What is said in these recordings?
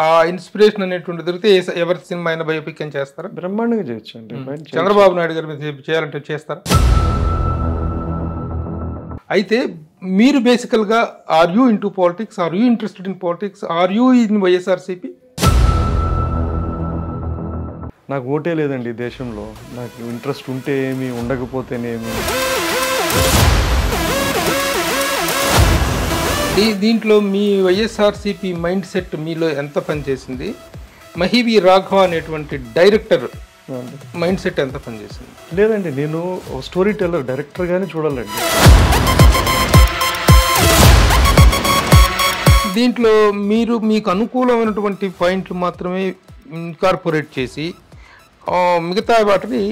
ఆ ఇన్స్పిరేషన్ అనేటువంటి దొరికితే ఎవరి సినిమా అయినా బయోపిక్ అని చేస్తారా? బ్రహ్మాండంగా చేయొచ్చు అండి. చంద్రబాబు నాయుడు గారి మీద చేయాలంటే చేస్తారా? అయితే మీరు బేసికల్గా are you into politics, are you interested in politics, are you in YSRCP? నాకు ఓటే లేదండి దేశంలో. నాకు ఇంట్రెస్ట్ ఉంటే ఏమి, ఉండకపోతేనేమి. దీంట్లో మీ వైఎస్ఆర్సీపీ మైండ్ సెట్ మీలో ఎంత పనిచేసింది? మహీవి రాఘవ అనేటువంటి డైరెక్టర్ మైండ్ సెట్ ఎంత పనిచేసింది? లేదండి, నేను స్టోరీ టెల్లర్, డైరెక్టర్గానే చూడాలండి. దీంట్లో మీరు మీకు అనుకూలమైనటువంటి పాయింట్లు మాత్రమే ఇన్కార్పొరేట్ చేసి మిగతా వాటిని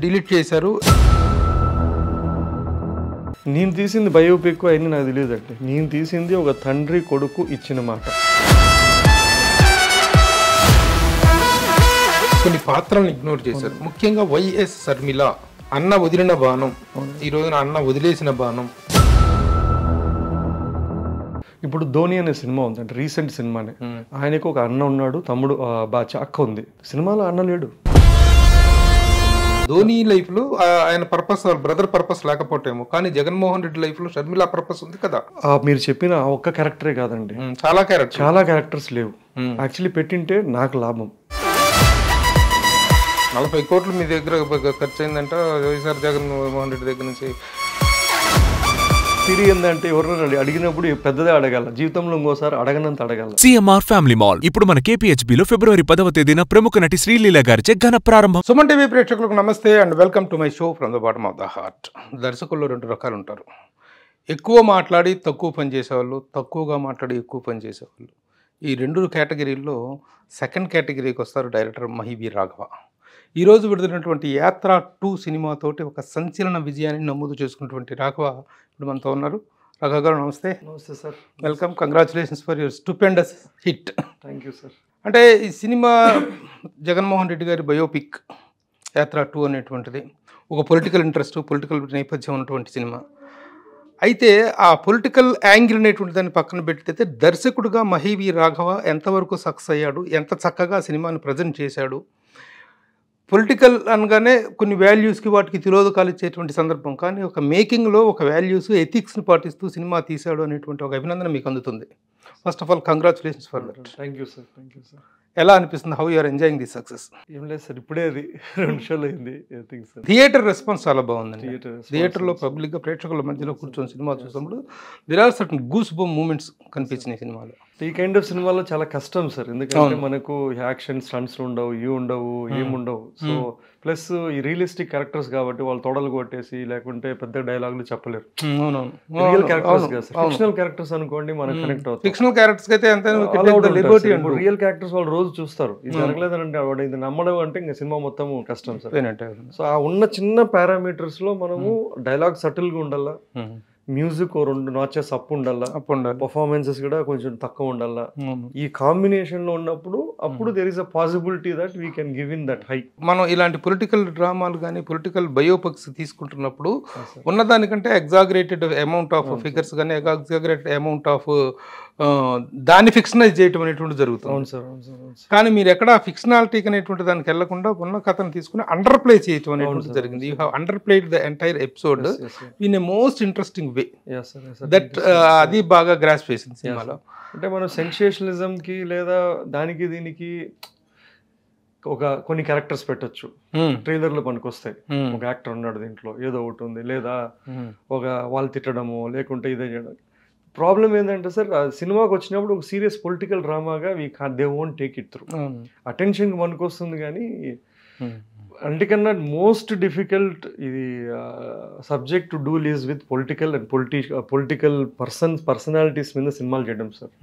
డిలీట్ చేశారు. నేను తీసింది బయోపిక్ అయినా నాకు తెలియదండి. నేను తీసింది ఒక తండ్రి కొడుకు ఇచ్చిన మాట. కొన్ని పాత్రలను ఇగ్నోర్ చేశారు. ముఖ్యంగా వైఎస్ షర్మిల అన్న వదిలిన బాణం, ఈ రోజున అన్న వదిలేసిన బాణం. ఇప్పుడు ధోని అనే సినిమా ఉందండి, రీసెంట్ సినిమానే. ఆయనకు ఒక అన్న ఉన్నాడు, తమ్ముడు అక్క ఉంది. సినిమాలో అన్న లేడు. ధోని లైఫ్ లో ఆయన పర్పస్, బ్రదర్ పర్పస్ లేకపోవటేమో, కానీ జగన్మోహన్ రెడ్డి లైఫ్ లో షర్మిల పర్పస్ ఉంది కదా. మీరు చెప్పిన ఒక్క క్యారెక్టరే కాదండి, చాలా క్యారెక్టర్స్ లేవు. యాక్చువల్లీ పెట్టింటే నాకు లాభం. 40 కోట్లు మీ దగ్గర ఖర్చు అయిందంట వైఎస్ఆర్ జగన్మోహన్ రెడ్డి దగ్గర నుంచి. తిరిగి ఏంటంటే ఎవరైనా అడిగినప్పుడు పెద్దదే అడగాల, జీవితంలో ఇంకోసారి అడగనంత అడగాల. సిఎంఆర్ ఫ్యామిలీ మాల్ ఇప్పుడు మన KPHBలో ఫిబ్రవరి 10వ తేదీన ప్రముఖ నటి శ్రీలీల గారిచే ఘన ప్రారంభం. సుమన్ టీవీ ప్రేక్షకులకు నమస్తే and welcome to my show from the bottom of the heart. దర్శకుల్లో 2 రకాలు ఉంటారు. ఎక్కువ మాట్లాడి తక్కువ పని చేసేవాళ్ళు, తక్కువగా మాట్లాడి ఎక్కువ పని చేసేవాళ్ళు. ఈ 2 కేటగిరీల్లో సెకండ్ కేటగిరీకి వస్తారు డైరెక్టర్ మహీవి రాఘవ. ఈరోజు విడుదలైనటువంటి యాత్ర 2 సినిమాతోటి ఒక సంచలన విజయాన్ని నమోదు చేసుకున్నటువంటి రాఘవ ఇప్పుడు మనతో ఉన్నారు. రాఘవ గారు నమస్తే. నమస్తే sir. Welcome. Congratulations for your stupendous hit. Thank you sir. అంటే ఈ సినిమా జగన్మోహన్ రెడ్డి గారి బయోపిక్ యాత్ర 2 అనేటువంటిది ఒక పొలిటికల్ ఇంట్రెస్ట్, పొలిటికల్ నేపథ్యం ఉన్నటువంటి సినిమా. అయితే ఆ పొలిటికల్ యాంగిల్ అనేటువంటి దాన్ని పక్కన పెట్టితే దర్శకుడుగా మహీవి రాఘవ ఎంతవరకు సక్సెస్ అయ్యాడు, ఎంత చక్కగా సినిమాని ప్రజెంట్ చేశాడు. పొలిటికల్ అనగానే కొన్ని వాల్యూస్కి వాటికి తిరోధకాలు ఇచ్చేటువంటి సందర్భం, కానీ ఒక మేకింగ్లో ఒక వాల్యూస్, ఎథిక్స్ని పాటిస్తూ సినిమా తీశాడు అనేటువంటి ఒక అభినందన మీకు అందుతుంది. First of all congratulations for that. Thank you sir. Thank you sir. ఎలా అనిపిస్తుంది? How you are enjoying the success? ఏం లేదు సార్, ఇప్పుడే అది 2 షోలు అయింది. థియేటర్ రెస్పాన్స్ చాలా బాగుందండి. థియేటర్లో పబ్లిక్గా ప్రేక్షకుల మధ్యలో కూర్చొని సినిమా చూసినప్పుడు there are certain goose bump moments కనిపించినాయి సినిమాలో. ఈ కైండ్ ఆఫ్ సినిమాలో చాలా కష్టం సార్, ఎందుకంటే మనకు యాక్షన్ స్టంట్స్ ఉండవు, ఏముండవు. సో ప్లస్ ఈ రియలిస్టిక్ క్యారెక్టర్స్ కాబట్టి వాళ్ళు తొడలు కొట్టేసి లేకుంటే పెద్ద డైలాగులు చెప్పలేరు. రియల్ క్యారెక్టర్స్ కాదు సార్. ఫిక్షనల్ క్యారెక్టర్స్ అనుకోండి మనకు కనెక్ట్ అవుతుంది. ఫిక్షనల్ క్యారెక్టర్స్ అయితే రియల్ క్యారెక్టర్స్ వాళ్ళు రోజు చూస్తారు. ఇది జరగలేదంటే వాడు ఇది నమ్మడం అంటే ఇంకా సినిమా మొత్తం కష్టం సార్. సో ఆ ఉన్న చిన్న పారామీటర్స్ లో మనము డైలాగ్ సటిల్ గా ఉండాలా, మ్యూజిక్ 2 నాచెస్ అప్ ఉండాలా, పర్ఫార్మెన్సెస్ కూడా కొంచెం తక్కువ ఉండాలా. ఈ కాంబినేషన్ లో ఉన్నప్పుడు అప్పుడు there is a possibility that we can give in that high. మనం ఇలాంటి పొలిటికల్ డ్రామాలు కానీ పొలిటికల్ బయోపిక్స్ తీసుకుంటున్నప్పుడు ఉన్నదానికంటే ఎగ్జాగరేటెడ్ అమౌంట్ ఆఫ్ ఫిగర్స్ కానీ ఎగ్జాగరేటెడ్ అమౌంట్ ఆఫ్ దాన్ని ఫిక్షనైజ్ చేయటం అనేటువంటి జరుగుతుంది. అవును సార్. కానీ మీరు ఎక్కడ ఫిక్షనాలిటీకి అనేటువంటి దానికి వెళ్లకుండా ఉన్న కథను తీసుకుని అండర్ ప్లే చేయటం అనేటువంటి జరిగింది. You have under played the entire episode in a most interesting way. That అది బాగా గ్రాస్ప్ చేసింది సినిమాలో. అంటే మనం సెన్సేషనలిజం కి లేదా దానికి దీనికి కొన్ని క్యారెక్టర్స్ పెట్టచ్చు, ట్రైలర్ లో పనికొస్తాయి. ఒక యాక్టర్ ఉన్నాడు దీంట్లో, ఏదో ఒకటి ఉంది, లేదా ఒక వాళ్ళు తిట్టడము లేకుంటే ఇదే చేయడం. ప్రాబ్లం ఏంటంటే సార్, సినిమాకి వచ్చినప్పుడు ఒక సీరియస్ పొలిటికల్ డ్రామాగా they won't take it through. అటెన్షన్కి పనికొస్తుంది కానీ అందుకన్నా మోస్ట్ డిఫికల్ట్ ఇది subject to deal is with political and political personalities మీద సినిమాలు చేయడం సార్.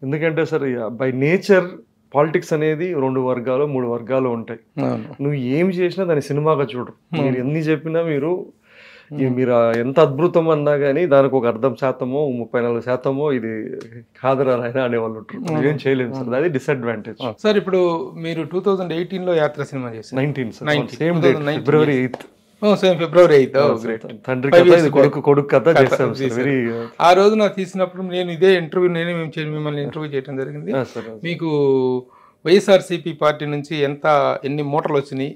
ఎందుకంటే సార్ బై నేచర్ పాలిటిక్స్ అనేది 2 వర్గాలు 3 వర్గాలు ఉంటాయి. నువ్వు ఏమి చేసినా దాన్ని సినిమాగా చూడరు. మీరు ఎన్ని చెప్పినా మీరు ఎంత అద్భుతం అన్నా కానీ దానికి ఒక 0.5% 34% ఇది కాదరా అయినా అనేవాళ్ళు ఉంటారు. ఏం చేయలేదు సార్, అది డిసడ్వాంటేజ్ సార్. ఇప్పుడు మీరు 2018లో యాత్ర సినిమా చేశారు. 19 ఫిబ్రవరి 8. సేమ్ ఫిబ్రవరి 8th. గ్రేట్. తండ్రి కథ, ఇది కొడుకు కథ చేస్తాం. వెరీ ఆ రోజు నాకు తీసినప్పుడు నేను ఇదే ఇంటర్వ్యూ మిమ్మల్ని ఇంటర్వ్యూ చేయడం జరిగింది. మీకు వైఎస్ఆర్సీపీ పార్టీ నుంచి ఎన్ని మూటలు వచ్చినాయి,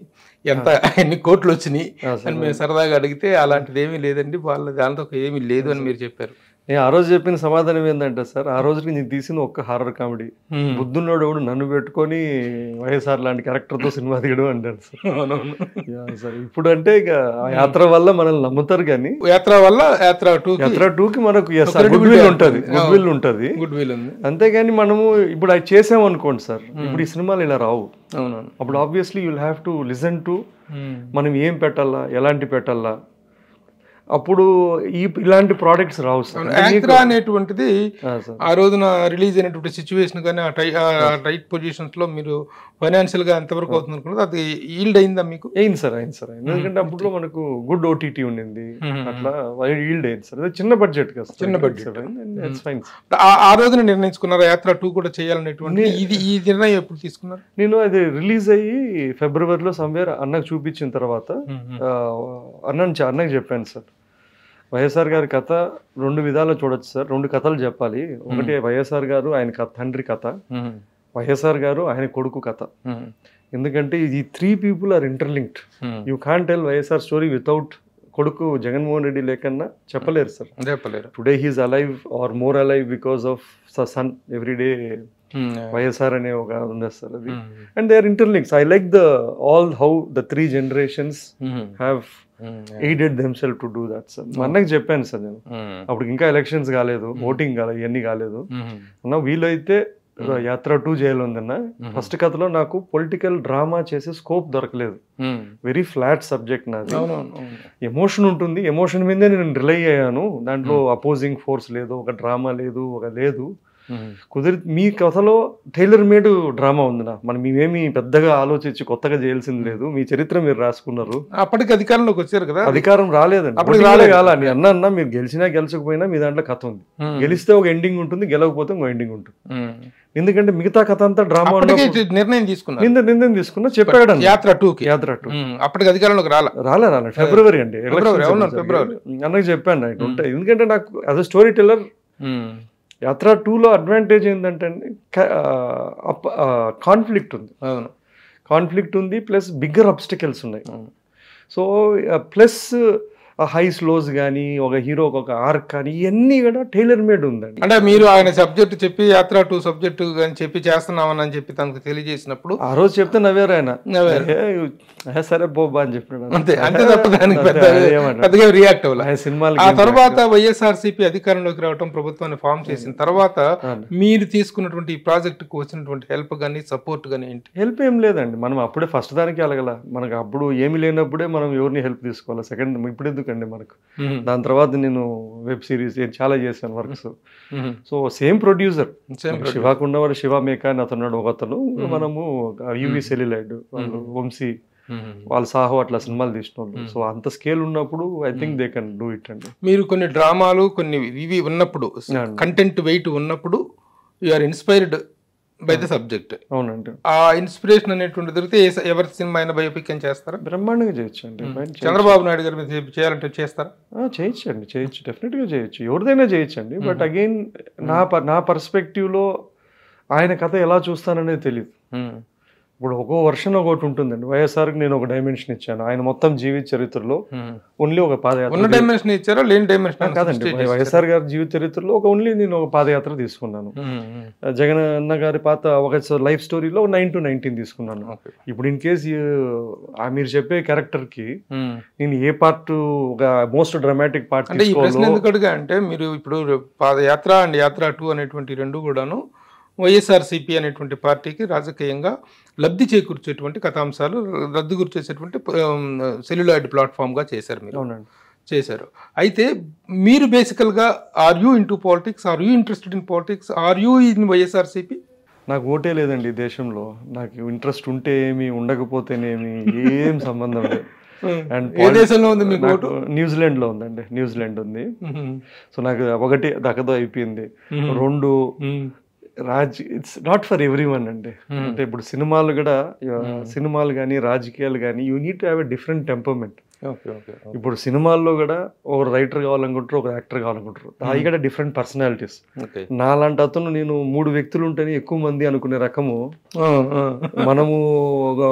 ఎన్ని కోట్లు వచ్చినాయి అని మేము సరదాగా అడిగితే అలాంటిది ఏమీ లేదండి, వాళ్ళ దాంతో ఏమీ లేదు అని మీరు చెప్పారు. నేను ఆ రోజు చెప్పిన సమాధానం ఏంటంటే సార్, ఆ రోజుకి నేను తీసిన ఒక్క హారర్ కామెడీ. బుద్ధున్నోడు ఎవడు నన్ను పెట్టుకొని వైఎస్ఆర్ లాంటి క్యారెక్టర్తో సినిమా తీయడం అంటాడు సార్. ఇప్పుడు అంటే ఇక ఆ యాత్ర వల్ల మనల్ని నమ్ముతారు, కానీ యాత్ర 2కి మనకు గుడ్ విల్ ఉంటుంది. అంతేగాని మనము ఇప్పుడు అది చేసామనుకోండి సార్, ఇప్పుడు ఈ సినిమాలు ఇలా రావు. అప్పుడు obviously you will have to listen to మనం ఏం పెట్టాలా, ఎలాంటి పెట్టాలా. అప్పుడు ఇలాంటి ప్రోడక్ట్స్ రావు సార్. యాంకరా అనేటువంటిది ఆ రోజున రిలీజ్ అయినటువంటి సిచ్యువేషన్ కానీ ఆ రైట్ పొజిషన్స్ లో మీరు ఫైనాన్షియల్ గా ఎంతవరకు అవుతుంది అనుకున్నది, అది ఈల్డ్ అయిందా మీకు? అయింది సార్. ఎందుకంటే అప్పుడు మనకు గుడ్ ఓటీటీ ఉండింది, అట్లా ఈల్డ్ అయింది సార్. చిన్న బడ్జెట్ కదా, చిన్న బడ్జెట్. ఆ రోజున నిర్ణయించుకున్నారు యాత్ర 2 కూడా చేయాలనేటువంటి, ఈ నిర్ణయం ఎప్పుడు తీసుకున్నారు? నేను అది రిలీజ్ అయ్యి ఫిబ్రవరిలో సమ్వేర్ అన్నకు చూపించిన తర్వాత అన్నకు చెప్పాను సార్, వైఎస్ఆర్ గారి కథ 2 విధాలు చూడొచ్చు సార్, 2 కథలు చెప్పాలి. ఒకటి వైఎస్ఆర్ గారు ఆయన తండ్రి కథ, వైఎస్ఆర్ గారు ఆయన కొడుకు కథ. ఎందుకంటే ఈ 3 people are interlinked. You can't tell YSR story without కొడుకు జగన్మోహన్ రెడ్డి లేకన్నా చెప్పలేరు సార్, చెప్పలేరు. Today he's alive or more alive because of son everyday YSR అనే ఒక ఉంది సార్ అది. And they are interlinks. I like all how the 3 generations have aided themselves to do that sir. అన్నకి చెప్పాను సార్ నేను, అప్పుడు ఇంకా ఎలక్షన్స్ కాలేదు, ఓటింగ్ కాలేదు, ఇవన్నీ కాలేదు అన్న, వీలైతే యాత్ర 2 చేయాలన్నా. ఫస్ట్ కథలో నాకు పొలిటికల్ డ్రామా చేసే స్కోప్ దొరకలేదు, వెరీ ఫ్లాట్ సబ్జెక్ట్ నాది. ఎమోషన్ ఉంటుంది, ఎమోషన్ మీదే నేను రిలై అయ్యాను. దాంట్లో అపోజింగ్ ఫోర్స్ లేదు, ఒక డ్రామా లేదు, లేదు. మీ కథలో టైలర్ మేడ్ డ్రామా ఉంది. మనం మేమేమి పెద్దగా ఆలోచించి కొత్తగా చేయాల్సింది లేదు, మీ చరిత్ర మీరు రాసుకున్నారు. అప్పటికి అధికారంలోకి వచ్చారు కదా? అధికారం రాలేదండి, అప్పుడు కాలని అన్న మీరు గెలిచినా గెలిచకపోయినా మీ దాంట్లో కథ ఉంది. గెలిస్తే ఒక ఎండింగ్ ఉంటుంది, గెలవకపోతే ఒక ఎండింగ్ ఉంటుంది. ఎందుకంటే మిగతా కథ అంతా డ్రామా. నిర్ణయం తీసుకున్నా చెప్పాడు యాత్ర 2 అప్పటికి అధికారంలోకి రాలే ఫిబ్రవరి అండి, ఫిబ్రవరి అన్నకి చెప్పాను ఉంటాయి. ఎందుకంటే నాకు యాజ్ అ స్టోరీ టెల్లర్ యాత్ర 2లో అడ్వాంటేజ్ ఏంటంటే కాన్ఫ్లిక్ట్ ఉంది, ప్లస్ బిగ్గర్ అబ్స్టికల్స్ ఉన్నాయి. సో ప్లస్ హైస్ లోస్ కానీ ఒక హీరోకి ఒక ఆర్క్ కానీ ఇవన్నీ కూడా టైలర్ మేడ్ ఉందండి. అంటే మీరు ఆయన సబ్జెక్ట్ చెప్పి యాత్ర 2 సబ్జెక్ట్ అని చెప్పి చేస్తున్నామని చెప్పి తనకు తెలియజేసినప్పుడు ఆ రోజు చెప్తే నవ్వారు ఆయన, సరే బోబా అని చెప్పాడు అంతే. అంటే తప్ప దానికి పెద్దగా రియాక్ట్ అవ్వాలి. సినిమాలు ఆ తర్వాత వైఎస్ఆర్సీపీ అధికారంలోకి రావడం, ప్రభుత్వాన్ని ఫామ్ చేసిన తర్వాత మీరు తీసుకున్నటువంటి ఈ ప్రాజెక్ట్ కు వచ్చినటువంటి హెల్ప్ కానీ సపోర్ట్ కానీ ఏంటి? హెల్ప్ ఏం లేదండి, మనం అప్పుడే ఫస్ట్ దానికి వెళ్ళగల. మనకు అప్పుడు ఏమి లేనప్పుడే మనం ఎవరిని హెల్ప్ తీసుకోవాలి. సెకండ్ ఇప్పుడు ఎందుకండి మనకు. దాని తర్వాత నేను వెబ్ సిరీస్ చాలా చేశాను వర్క్స్. సో సేమ్ ప్రొడ్యూసర్, శివాకుండా వాడు శివ మేకా అని అతను ఒకతను, మనము యూవి సెల్యులైడ్ వాళ్ళు వంశీ వాళ్ళ సాహో అట్లా సినిమాలు తీసిన వాళ్ళు. సో అంత స్కేల్ ఉన్నప్పుడు I think they can do it అండి. మీరు కొన్ని డ్రామాలు కొన్ని ఇవి ఉన్నప్పుడు, కంటెంట్ వెయిట్ ఉన్నప్పుడు you are inspired by the subject. అవునండి. ఆ ఇన్స్పిరేషన్ అనేటువంటి దొరికితే ఎవరి సినిమా అయినా బయోపిక్ అని చేస్తారా? బ్రహ్మాండంగా చేయొచ్చు అండి. చంద్రబాబు నాయుడు గారి మీద చేయాలంటే చేస్తారా? చేయొచ్చు, డెఫినెట్ గా చేయొచ్చు, ఎవరిదైనా చేయొచ్చు అండి. బట్ అగైన్ నా పర్స్పెక్టివ్ లో ఆయన కథ ఎలా చూస్తాననేది తెలియదు. ఇప్పుడు ఒక్కో వర్షన్ ఒకటి ఉంటుందండి. వైఎస్ఆర్కి నేను ఒక డైమెన్షన్ ఇచ్చాను, ఆయన మొత్తం జీవిత చరిత్రలో ఓన్లీ ఒక పాదయాత్ర డైమెన్షన్ ఇచ్చారా? లేని డైమెన్షన్ కాదండి, వైఎస్ఆర్ గారి జీవిత చరిత్రలో ఓన్లీ నేను ఒక పాదయాత్ర తీసుకున్నాను. జగన్ అన్న గారి పాత ఒక లైఫ్ స్టోరీలో 9 to 19 తీసుకున్నాను. ఇప్పుడు ఇన్ కేస్ మీరు చెప్పే క్యారెక్టర్ కి నేను ఏ పార్ట్ ఒక మోస్ట్ డ్రామాటిక్ పార్ట్ అంటే మీరు ఇప్పుడు పాదయాత్ర అండ్ యాత్ర 2 అనేటువంటి రెండు కూడాను వైఎస్ఆర్సీపీ అనేటువంటి పార్టీకి రాజకీయంగా లబ్ధి చేకూర్చేటువంటి కథాంశాలు, లబ్ధి కూర్చేసేటువంటి సెల్యులాయిడ్ ప్లాట్ఫామ్గా చేశారు మీరు. చేశారు. అయితే మీరు బేసికల్గా are you into politics, are you interested in politics, are you in YSRCP? నాకు ఓటే లేదండి దేశంలో. నాకు ఇంట్రెస్ట్ ఉంటే ఏమి, ఉండకపోతేనేమి, ఏం సంబంధం లేదు. న్యూజిలాండ్ లో ఉందండి, న్యూజిలాండ్ ఉంది. సో నాకు ఒకటి దక్కదో అయిపోయింది. 2 it's not for every one అండి. అంటే ఇప్పుడు సినిమాలు కూడా, సినిమాలు కానీ రాజకీయాలు కానీ you need to have a different temperament. Okay okay ఇప్పుడు సినిమాల్లో కూడా ఒక రైటర్ కావాలనుకుంటారు, ఒక యాక్టర్ కావాలనుకుంటారు. అవి కూడా డిఫరెంట్ పర్సనాలిటీస్. ఓకే. నాలాంటి అతను నేను 3 వ్యక్తులు ఉంటేనే ఎక్కువ మంది అనుకునే రకము. మనము ఒక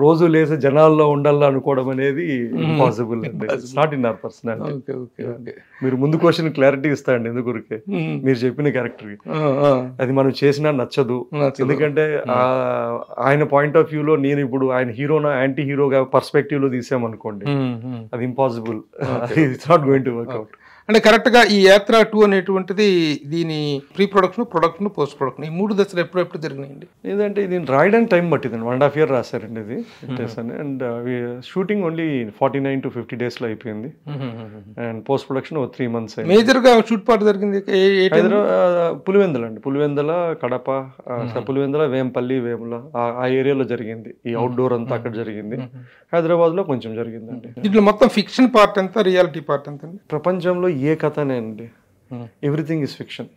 రోజు లేసే జనాల్లో ఉండాలి అనుకోవడం అనేది ఇంపాసిబుల్ అండి. It's not in our personality. Okay okay okay. మీరు ముందు క్వశ్చన్ క్లారిటీ ఇస్తా అండి ఎందుకురికే మీరు చెప్పిన క్యారెక్టర్కి అది మనం చేసినా నచ్చదు. ఎందుకంటే ఆయన పాయింట్ ఆఫ్ వ్యూలో నేను ఇప్పుడు ఆయన హీరోనా యాంటీ హీరోగా పర్స్పెక్టివ్ లో తీసామనుకోండి, అది impossible. It's not going to work out. అంటే కరెక్ట్గా ఈ యాత్ర 2 అనేటువంటిది దీని ప్రీ ప్రొడక్షన్ పోస్ట్ ప్రొడక్షన్ ఈ 3 దశలు ఎప్పుడెప్పుడు జరిగినాయండి? ఏదంటే ఇది రాయడానికి టైం పట్టిందండి. 1.5 year రాశారండి ఇది అని. And shooting only 49 to 50 days లో అయిపోయింది. అండ్ పోస్ట్ ప్రొడక్షన్ 3 months అయింది. మేజర్గా షూట్ పార్ట్ జరిగింది పులివెందుల అండి. పులివెందుల, కడప, పులివెందుల, వేంపల్లి, వేముల ఆ ఏరియాలో జరిగింది. ఈ అవుట్డోర్ అంతా అక్కడ జరిగింది. హైదరాబాద్ లో కొంచెం జరిగిందండి. దీంట్లో మొత్తం ఫిక్షన్ పార్ట్ ఎంత, రియాలిటీ పార్ట్ ఎంత? ప్రపంచంలో ఏ కథనే అండి, ఎవ్రీథింగ్ ఇస్ ఫిక్షన్.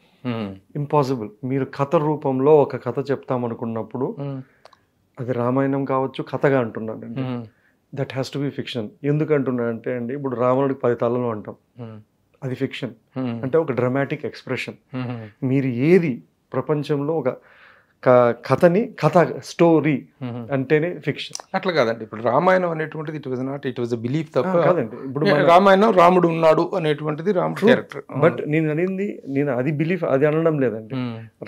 ఇంపాసిబుల్. మీరు కథ రూపంలో ఒక కథ చెప్తామనుకున్నప్పుడు అది రామాయణం కావచ్చు, కథగా అంటున్నానండి, that has to be fiction. ఎందుకు అంటున్నా అంటే అండి, ఇప్పుడు రావణుడికి 10 తలలు అంటాం, అది ఫిక్షన్. అంటే ఒక డ్రామాటిక్ ఎక్స్ప్రెషన్. మీరు ఏది ప్రపంచంలో ఒక కథని స్టోరీ అంటేనే ఫిక్షన్. అట్లా కాదండి. ఇప్పుడు రామాయణం అనేటువంటిది ఇట్ వాజ్ బిలీఫ్ తప్ప కాదండి. ఇప్పుడు రామాయణం రాముడు ఉన్నాడు అనేటువంటిది రాముడు క్యారెక్టర్. బట్ నేను అది బిలీఫ్ అది అనడం లేదండి.